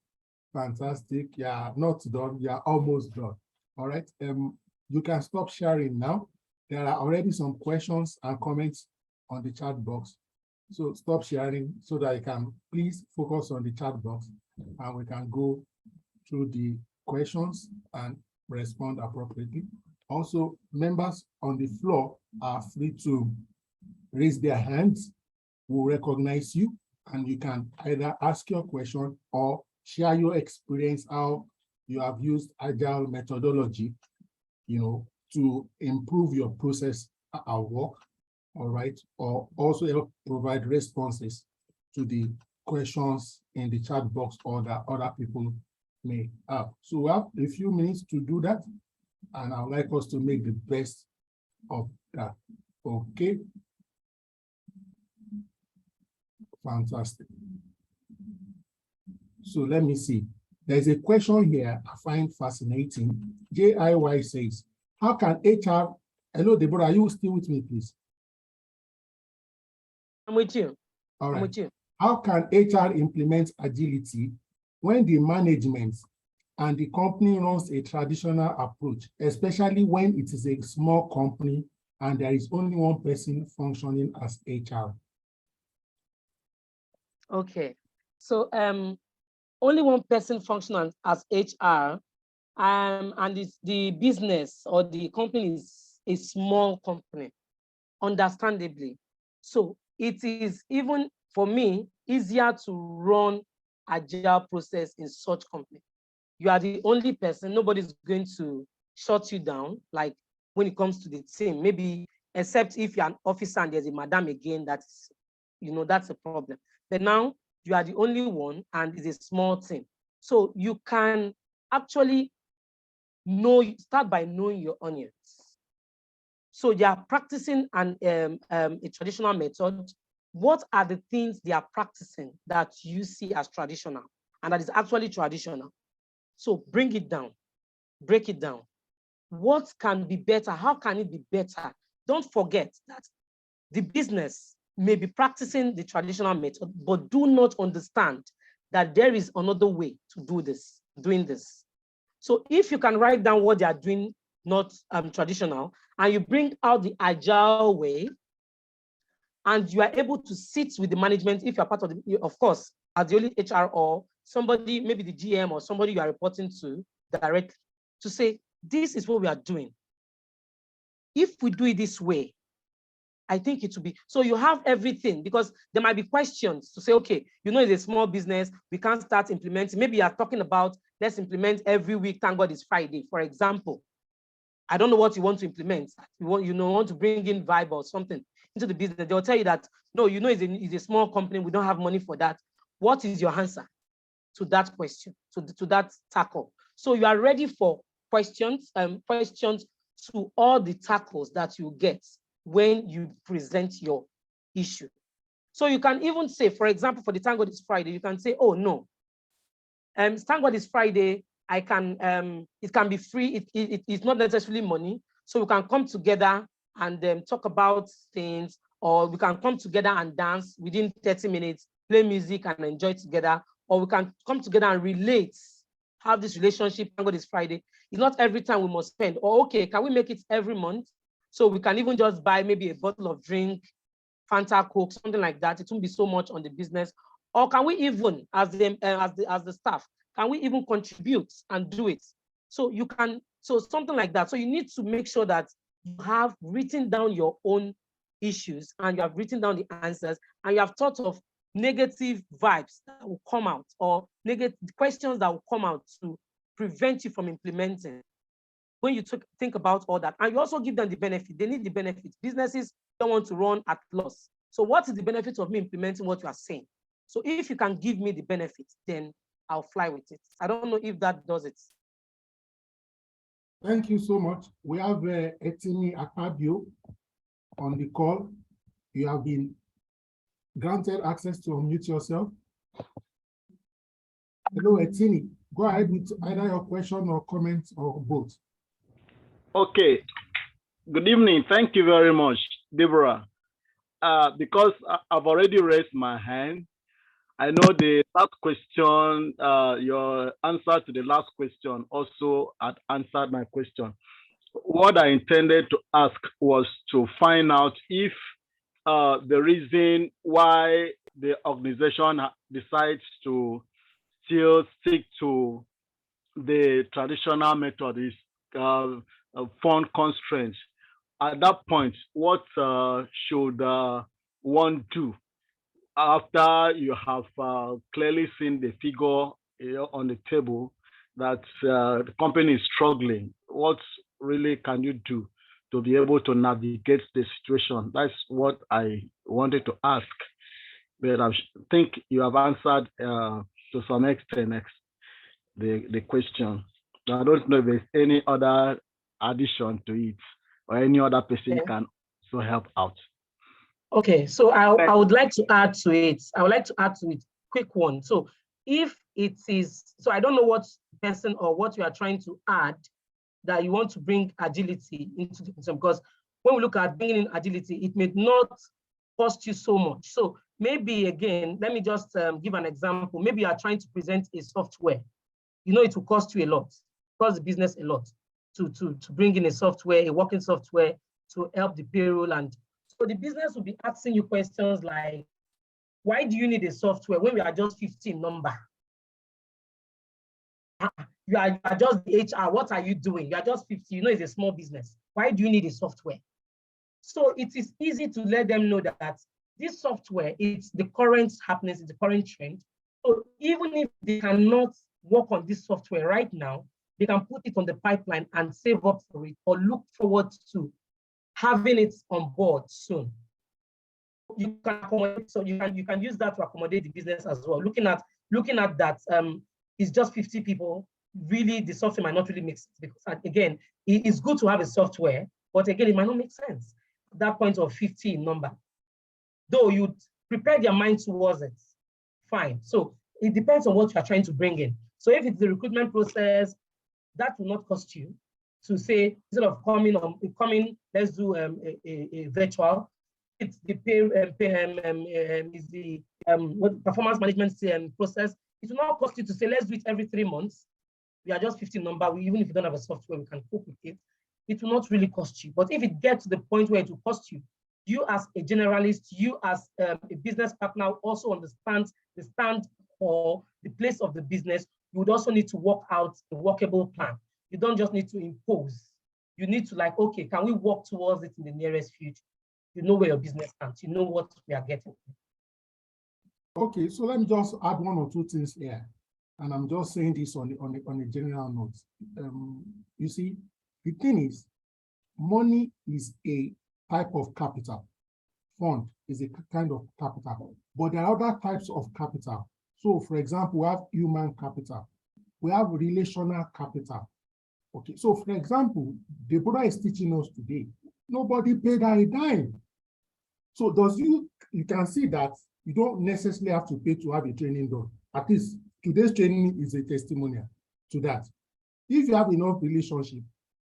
fantastic. Yeah, not done, yeah, almost done. All right, you can stop sharing now. There are already some questions and comments on the chat box. So stop sharing so that you can please focus on the chat box and we can go through the questions and respond appropriately. Also, members on the floor are free to raise their hands. We'll recognize you and you can either ask your question or share your experience, how you have used Agile methodology, to improve your process at work, all right, or also help provide responses to the questions in the chat box or that other people may have. So we have a few minutes to do that, and I would like us to make the best of that. Okay. Fantastic. So let me see. There's a question here I find fascinating. JIY says, how can HR, hello, Deborah, are you still with me, please? I'm with you. All right. I'm with you. How can HR implement agility when the management and the company runs a traditional approach, especially when it is a small company and there is only one person functioning as HR? Okay. So only one person functioning as HR, and it's the business or the company is a small company, understandably. So it is, even for me, easier to run Agile process in such company. You are the only person, nobody's going to shut you down, like when it comes to the team, maybe except if you're an officer and there's a madam again, that's a problem. But now you are the only one and it's a small team. So you can actually start by knowing your onions. So they are practicing a traditional method. What are the things they are practicing that you see as traditional and that is actually traditional? So bring it down, break it down. What can be better? How can it be better? Don't forget that the business may be practicing the traditional method, but do not understand that there is another way to do this. doing this. So if you can write down what they are doing, not traditional, and you bring out the agile way, and you are able to sit with the management, if you're part of the, of course, as the only HR or somebody, maybe the GM or somebody you are reporting to directly, to say, this is what we are doing. If we do it this way, I think it will be, so you have everything, because there might be questions to say, okay, you know, it's a small business, we can't start implementing. Maybe you are talking about, let's implement every week, thank God it's Friday, for example. I don't know what you want to implement. You want to bring in Vibe or something into the business. They'll tell you that, no, you know, it's a small company, we don't have money for that. What is your answer to that question, to that tackle? So you are ready for questions to all the tackles that you get when you present your issue. So you can even say, for example, for the Thank God It's Friday, you can say, oh no, Thank God It's Friday, I can, it can be free, it's not necessarily money. So we can come together and talk about things, or we can come together and dance within 30 minutes, play music and enjoy together, or we can come together and relate, have this relationship. Thank God It's Friday. It's not every time we must spend, or okay, can we make it every month? So we can even just buy maybe a bottle of drink, Fanta, Coke, something like that. It won't be so much on the business. Or can we even, as the staff, can we even contribute and do it? So you can, so something like that. So you need to make sure that you have written down your own issues and you have written down the answers and you have thought of negative vibes that will come out, or negative questions that will come out to prevent you from implementing. When you think about all that, and you also give them the benefit, they need the benefit. Businesses don't want to run at loss. So what is the benefit of me implementing what you are saying? So if you can give me the benefit, then I'll fly with it. I don't know if that does it. Thank you so much. We have Etini Akpabio on the call. You have been granted access to unmute yourself. Hello, Etini. Go ahead with either your question or comment or both. Okay. Good evening. Thank you very much, Deborah. Because I've already raised my hand, I know the last question, your answer to the last question also had answered my question. What I intended to ask was to find out if the reason why the organization decides to still stick to the traditional method is fund constraints. At that point, what should one do after you have clearly seen the figure on the table that the company is struggling? What really can you do to be able to navigate the situation? That's what I wanted to ask, but I think you have answered to some extent the question. I don't know if there's any other addition to it or any other person can also help out. Okay, so I would like to add to it. I would like to add to it, quick one. So if it is, so I don't know what person or what you are trying to add that you want to bring agility into the system, because when we look at bringing in agility, it may not cost you so much. So maybe again, let me just give an example. Maybe you are trying to present a software. You know, it will cost you a lot, cost the business a lot to bring in a software, a working software to help the payroll. And so the business will be asking you questions like, why do you need a software when we are just 15 number? You are just the HR, what are you doing? You are just 50, you know, it's a small business. Why do you need a software? So it is easy to let them know that this software is the current happenings, it's the current trend. So even if they cannot work on this software right now, they can put it on the pipeline and save up for it or look forward to having it on board soon. You can accommodate, so you can use that to accommodate the business as well. Looking at that, it's just 50 people. Really, the software might not really make sense, because again, it's good to have a software, but again, it might not make sense at that point of 50 in number. Though you prepare your mind towards it, fine. So it depends on what you are trying to bring in. So if it's the recruitment process, that will not cost you to say, instead of coming, let's do a virtual. It's the performance management process. It will not cost you to say, let's do it every 3 months. we are just 15 number, even if you don't have a software, we can cope with it. It will not really cost you. But if it gets to the point where it will cost you, you as a generalist, you as a business partner also understand the stand or the place of the business. You would also need to work out a workable plan. You don't just need to impose. You need to like, okay, can we work towards it in the nearest future? You know where your business stands. You know what we are getting. Okay, so let me just add one or two things here. And I'm just saying this on a general note. You see, the thing is, money is a type of capital. Fund is a kind of capital, but there are other types of capital. So, for example, we have human capital. We have relational capital. Okay, so for example, Deborah is teaching us today. Nobody paid her a dime. So you can see that you don't necessarily have to pay to have a training done. At least today's training is a testimonial to that. If you have enough relationship,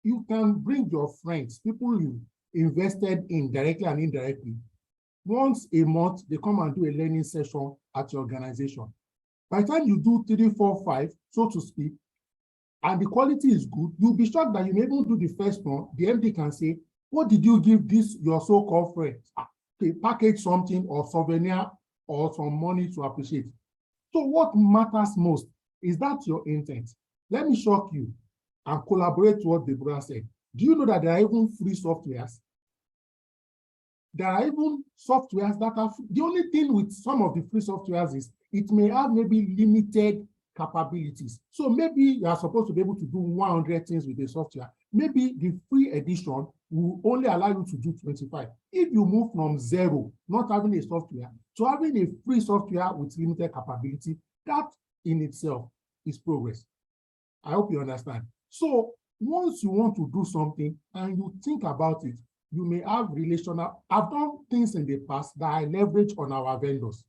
you can bring your friends, people you invested in directly and indirectly. Once a month, they come and do a learning session at your organization. By the time you do 3, 4, 5, so to speak, and the quality is good, you'll be shocked that you may even do the first one. The MD can say, what did you give this your so-called friend? They package something or souvenir or some money to appreciate. So what matters most is that your intent. Let me shock you and collaborate with what Deborah said. Do you know that there are even free softwares? There are even softwares that are free. The only thing with some of the free softwares is it may have maybe limited capabilities. So maybe you are supposed to be able to do 100 things with the software. Maybe the free edition will only allow you to do 25. If you move from 0, not having a software, to having a free software with limited capability, that in itself is progress. I hope you understand. So once you want to do something and you think about it, you may have relational. I've done things in the past that I leverage on our vendors.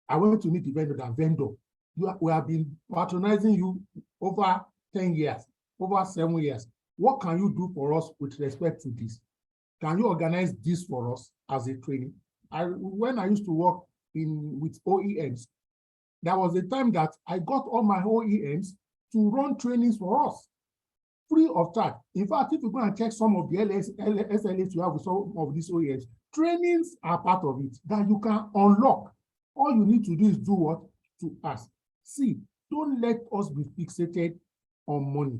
I went to meet the vendor, we have been patronizing you over 10 years, over 7 years. What can you do for us with respect to this? Can you organize this for us as a training? When I used to work with OEMs, there was a time that I got all my OEMs to run trainings for us, free of charge. In fact, if you go and check some of the SLAs you have with some of these OEMs, trainings are part of it that you can unlock. All you need to do is do what? To ask. See, don't let us be fixated on money.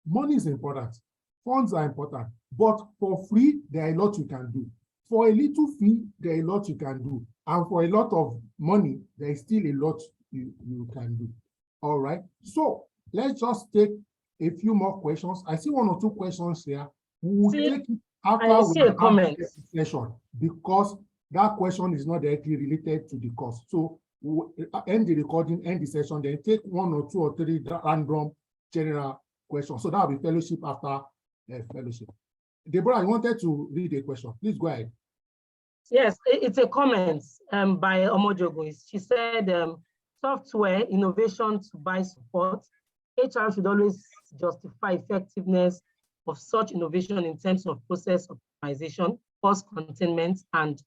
Money is important. Funds are important. But for free, there are a lot you can do. For a little fee, there are a lot you can do. And for a lot of money, there is still a lot you can do. All right. So let's just take a few more questions. I see 1 or 2 questions here. We will take it after I see a comment session, because that question is not directly related to the course. So we'll end the recording, end the session, then take 1 or 2 or 3 random general questions. So that will be fellowship after fellowship. Deborah, I wanted to read a question. Please go ahead. Yes, it's a comment by Omojogo. She said, software innovation to buy support. HR should always justify effectiveness of such innovation in terms of process optimization, cost containment, and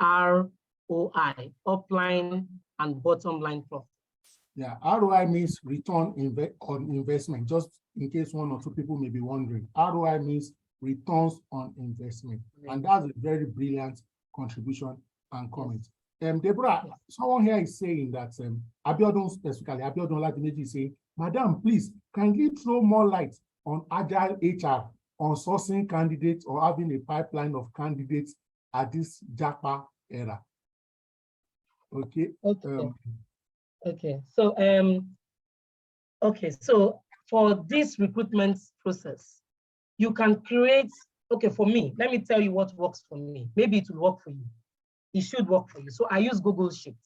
ROI, upline and bottom line profit. Yeah, ROI means return on investment, just in case 1 or 2 people may be wondering. ROI means returns on investment. And that's a very brilliant contribution and comment. Deborah, someone here is saying that Abiodun specifically, Abiodun Ladimeji is saying, Madam, please kindly throw more light on Agile HR, on sourcing candidates or having a pipeline of candidates at this JAPA era. Okay. Okay. So for this recruitment process, you can create. Okay, for me, let me tell you what works for me. Maybe it will work for you. It should work for you. So I use Google Sheets.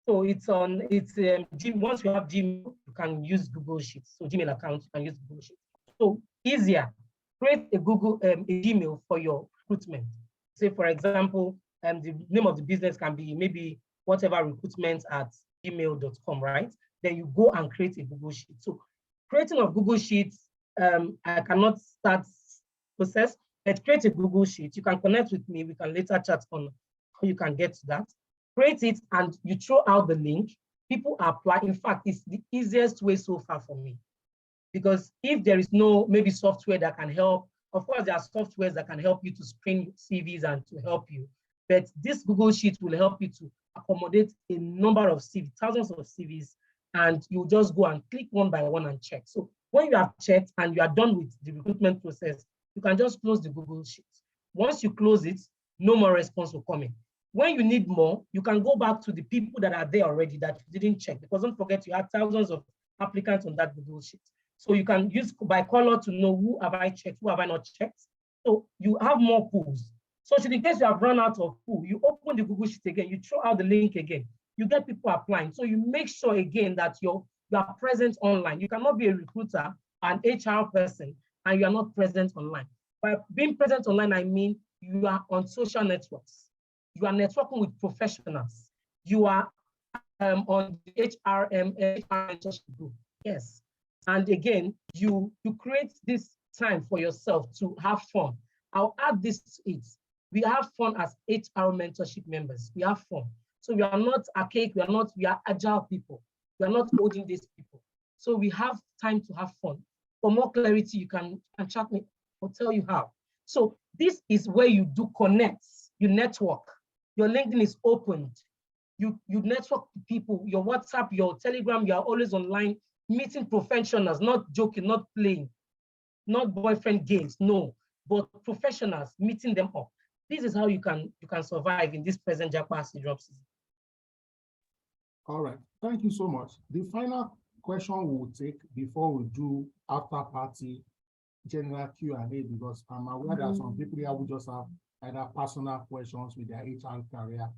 So once you have Gmail, you can use Google Sheets. So Gmail account, you can use Google Sheets. So easier, create a Gmail for your recruitment. Say, for example, the name of the business can be maybe whatever recruitment at gmail.com, right? Then you go and create a Google Sheet. So creating of Google Sheets, I cannot start process, but create a Google Sheet. You can connect with me. We can later chat on how you can get to that. Create it and you throw out the link. people apply. In fact, it's the easiest way so far for me. Because if there is no maybe software that can help, of course, there are softwares that can help you to screen CVs and to help you. But this Google Sheet will help you to accommodate a number of CVs, thousands of CVs, and you just go and click one by one and check. So when you have checked and you are done with the recruitment process, you can just close the Google Sheet. Once you close it, no more response will come in. When you need more, you can go back to the people that are there already that you didn't check, because don't forget you have thousands of applicants on that Google Sheet. So you can use by color to know who have I checked, who have I not checked. So you have more pools. So in case you have run out of pool, you open the Google Sheet again, you throw out the link again, you get people applying. So you make sure again that you are present online. You cannot be a recruiter, an HR person, and you are not present online. By being present online, I mean you are on social networks. You are networking with professionals. You are on the HR mentorship group. Yes. And again, you create this time for yourself to have fun. I'll add this to it. We have fun as HR mentorship members. We have fun. So we are not archaic, we are agile people. We are not holding these people. So we have time to have fun. For more clarity, you can chat me, I'll tell you how. So this is where you do connects, you network. Your LinkedIn is opened. You network people, your WhatsApp, your Telegram, you are always online, meeting professionals, not joking, not playing, not boyfriend games, no, but professionals, meeting them up. This is how you can survive in this present Japa syndrome season. All right, thank you so much. The final question we will take before we do after party general Q&A, because I'm aware there are some people here who just have either personal questions with their HR career.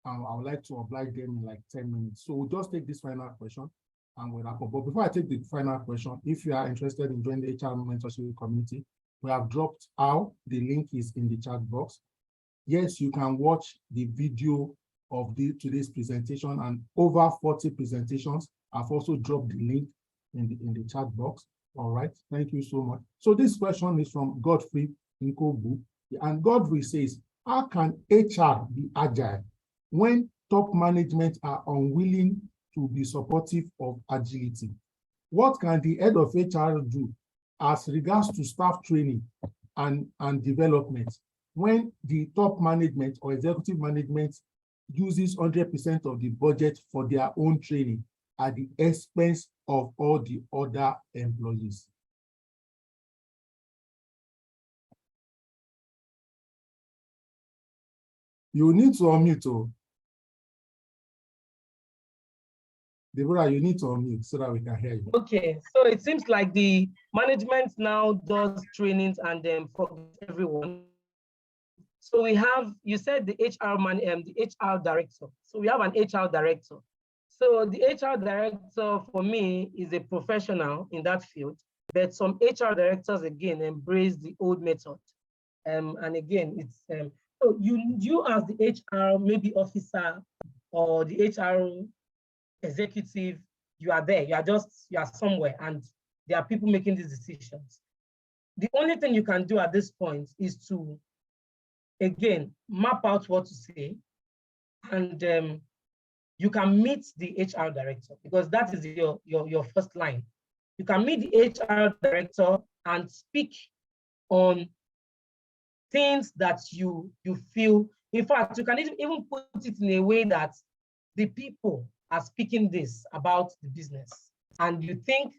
I would like to oblige them in like 10 minutes. So we'll just take this final question and we'll wrap up. But before I take the final question, if you are interested in joining the HR mentorship community, we have dropped out. The link is in the chat box. Yes, you can watch the video of today's presentation, and over 40 presentations. I've also dropped the link in the chat box. All right, thank you so much. So this question is from Godfrey Nkobu, and Godfrey says, how can HR be agile when top management are unwilling to be supportive of agility? What can the head of HR do as regards to staff training and development when the top management or executive management uses 100% of the budget for their own training at the expense of all the other employees? You need to unmute. Oh. Deborah, you need to unmute so that we can hear you. Okay, so it seems like the management now does trainings and for everyone. So we have, you said the HR director. So we have an HR director. So the HR director for me is a professional in that field, but some HR directors again embrace the old method. And again, it's so you as the HR maybe officer or the HR executive, you are there, you are somewhere, and there are people making these decisions. The only thing you can do at this point is to, again, map out what to say, and you can meet the HR director, because that is your first line. You can meet the HR director and speak on things that you feel. In fact, you can even put it in a way that the people are speaking this about the business, and you think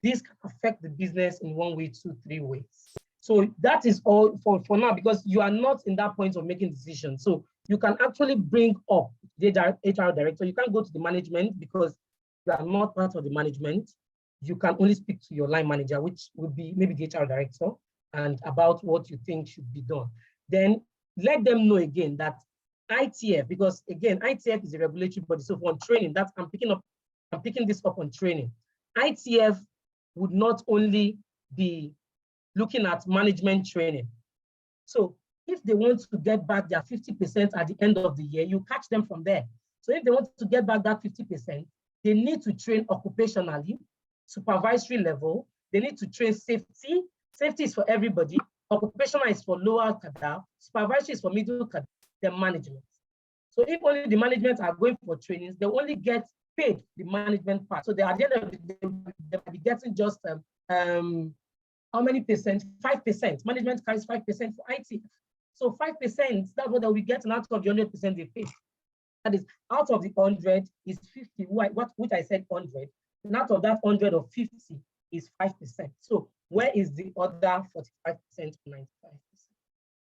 this can affect the business in 1 way, 2, 3 ways. So that is all for now, because you are not in that point of making decisions. So you can actually bring up the HR director. You can't go to the management because you are not part of the management. You can only speak to your line manager, which would be maybe the HR director, and about what you think should be done. Then let them know again that ITF, because again, ITF is a regulatory body. So for training, that I'm picking this up on training. ITF would not only be looking at management training. So if they want to get back their 50% at the end of the year, you catch them from there. So if they want to get back that 50%, they need to train occupationally, supervisory level. They need to train safety. Safety is for everybody. Occupational is for lower cadre. Supervisory is for middle cadre. Then management. So if only the management are going for trainings, they only get paid the management part. So at the end of the day, they might be getting just how many percent? 5%. Management carries 5% for IT. So 5%, that's what they'll be getting out of the 100% they pay. That is, out of the 100 is 50, which I said 100. And out of that 100 or 50 is 5%. So where is the other 45% or 95%?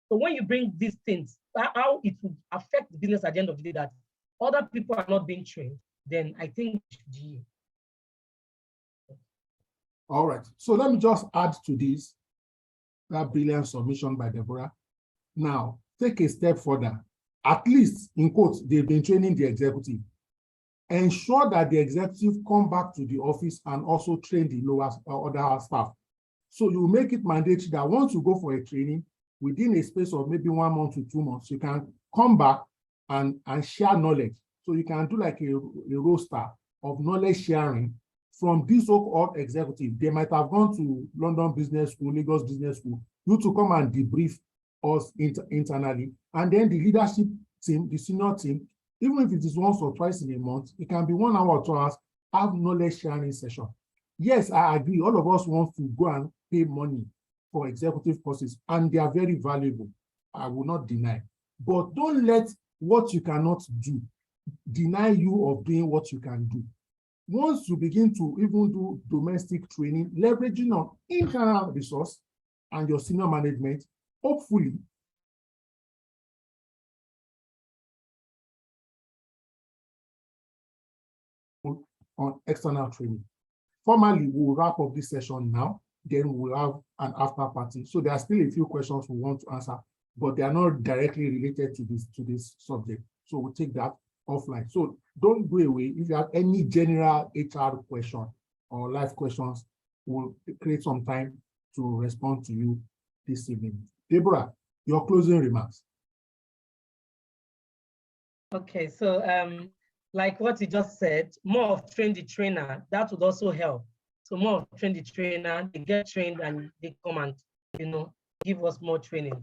So when you bring these things, how it will affect the business at the end of the day, that other people are not being trained, then I think GE. All right. So let me just add to this, that brilliant submission by Deborah. Now, take a step further. At least, in quotes, they've been training the executive. Ensure that the executive come back to the office and also train the lower other staff. So you make it mandatory that once you go for a training, within a space of maybe 1 month to 2 months, you can come back and share knowledge. So you can do like a roster of knowledge sharing from this so-called executive. They might have gone to London Business School, Lagos Business School, you to come and debrief us internally. And then the leadership team, the senior team, even if it is once or twice in a month, it can be 1 hour or 2 hours, have knowledge sharing session. Yes, I agree. All of us want to go and pay money for executive courses, and they are very valuable. I will not deny. But don't let what you cannot do deny you of doing what you can do. Once you begin to even do domestic training, leveraging on internal resource and your senior management, hopefully, on external training. Formally, we'll wrap up this session now, then we'll have an after party. So there are still a few questions we want to answer, but they are not directly related to this subject. So we'll take that offline. So don't go away. If you have any general HR question or life questions, we'll create some time to respond to you this evening. Deborah, your closing remarks. Okay, so like what you just said, more of train the trainer, that would also help. So more of train the trainer, they get trained and they come and, give us more trainings.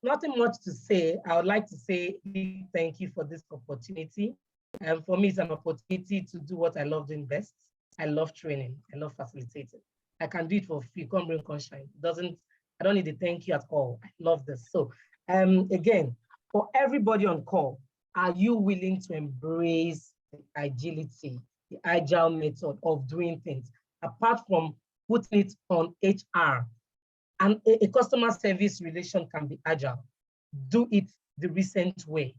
Nothing much to say. I would like to say thank you for this opportunity. For me, it's an opportunity to do what I love doing best. I love training. I love facilitating. I can do it for free. Come bring sunshine. I don't need a thank you at all. I love this. So again, for everybody on call, are you willing to embrace the agility, the agile method of doing things, apart from putting it on HR? And a customer service relation can be agile. Do it the recent way.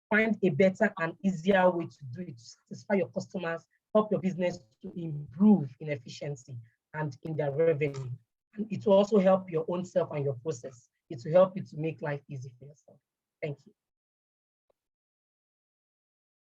Find a better and easier way to do it, to satisfy your customers, help your business to improve in efficiency and in their revenue. And it will also help your own self and your process. It will help you to make life easy for yourself. Thank you.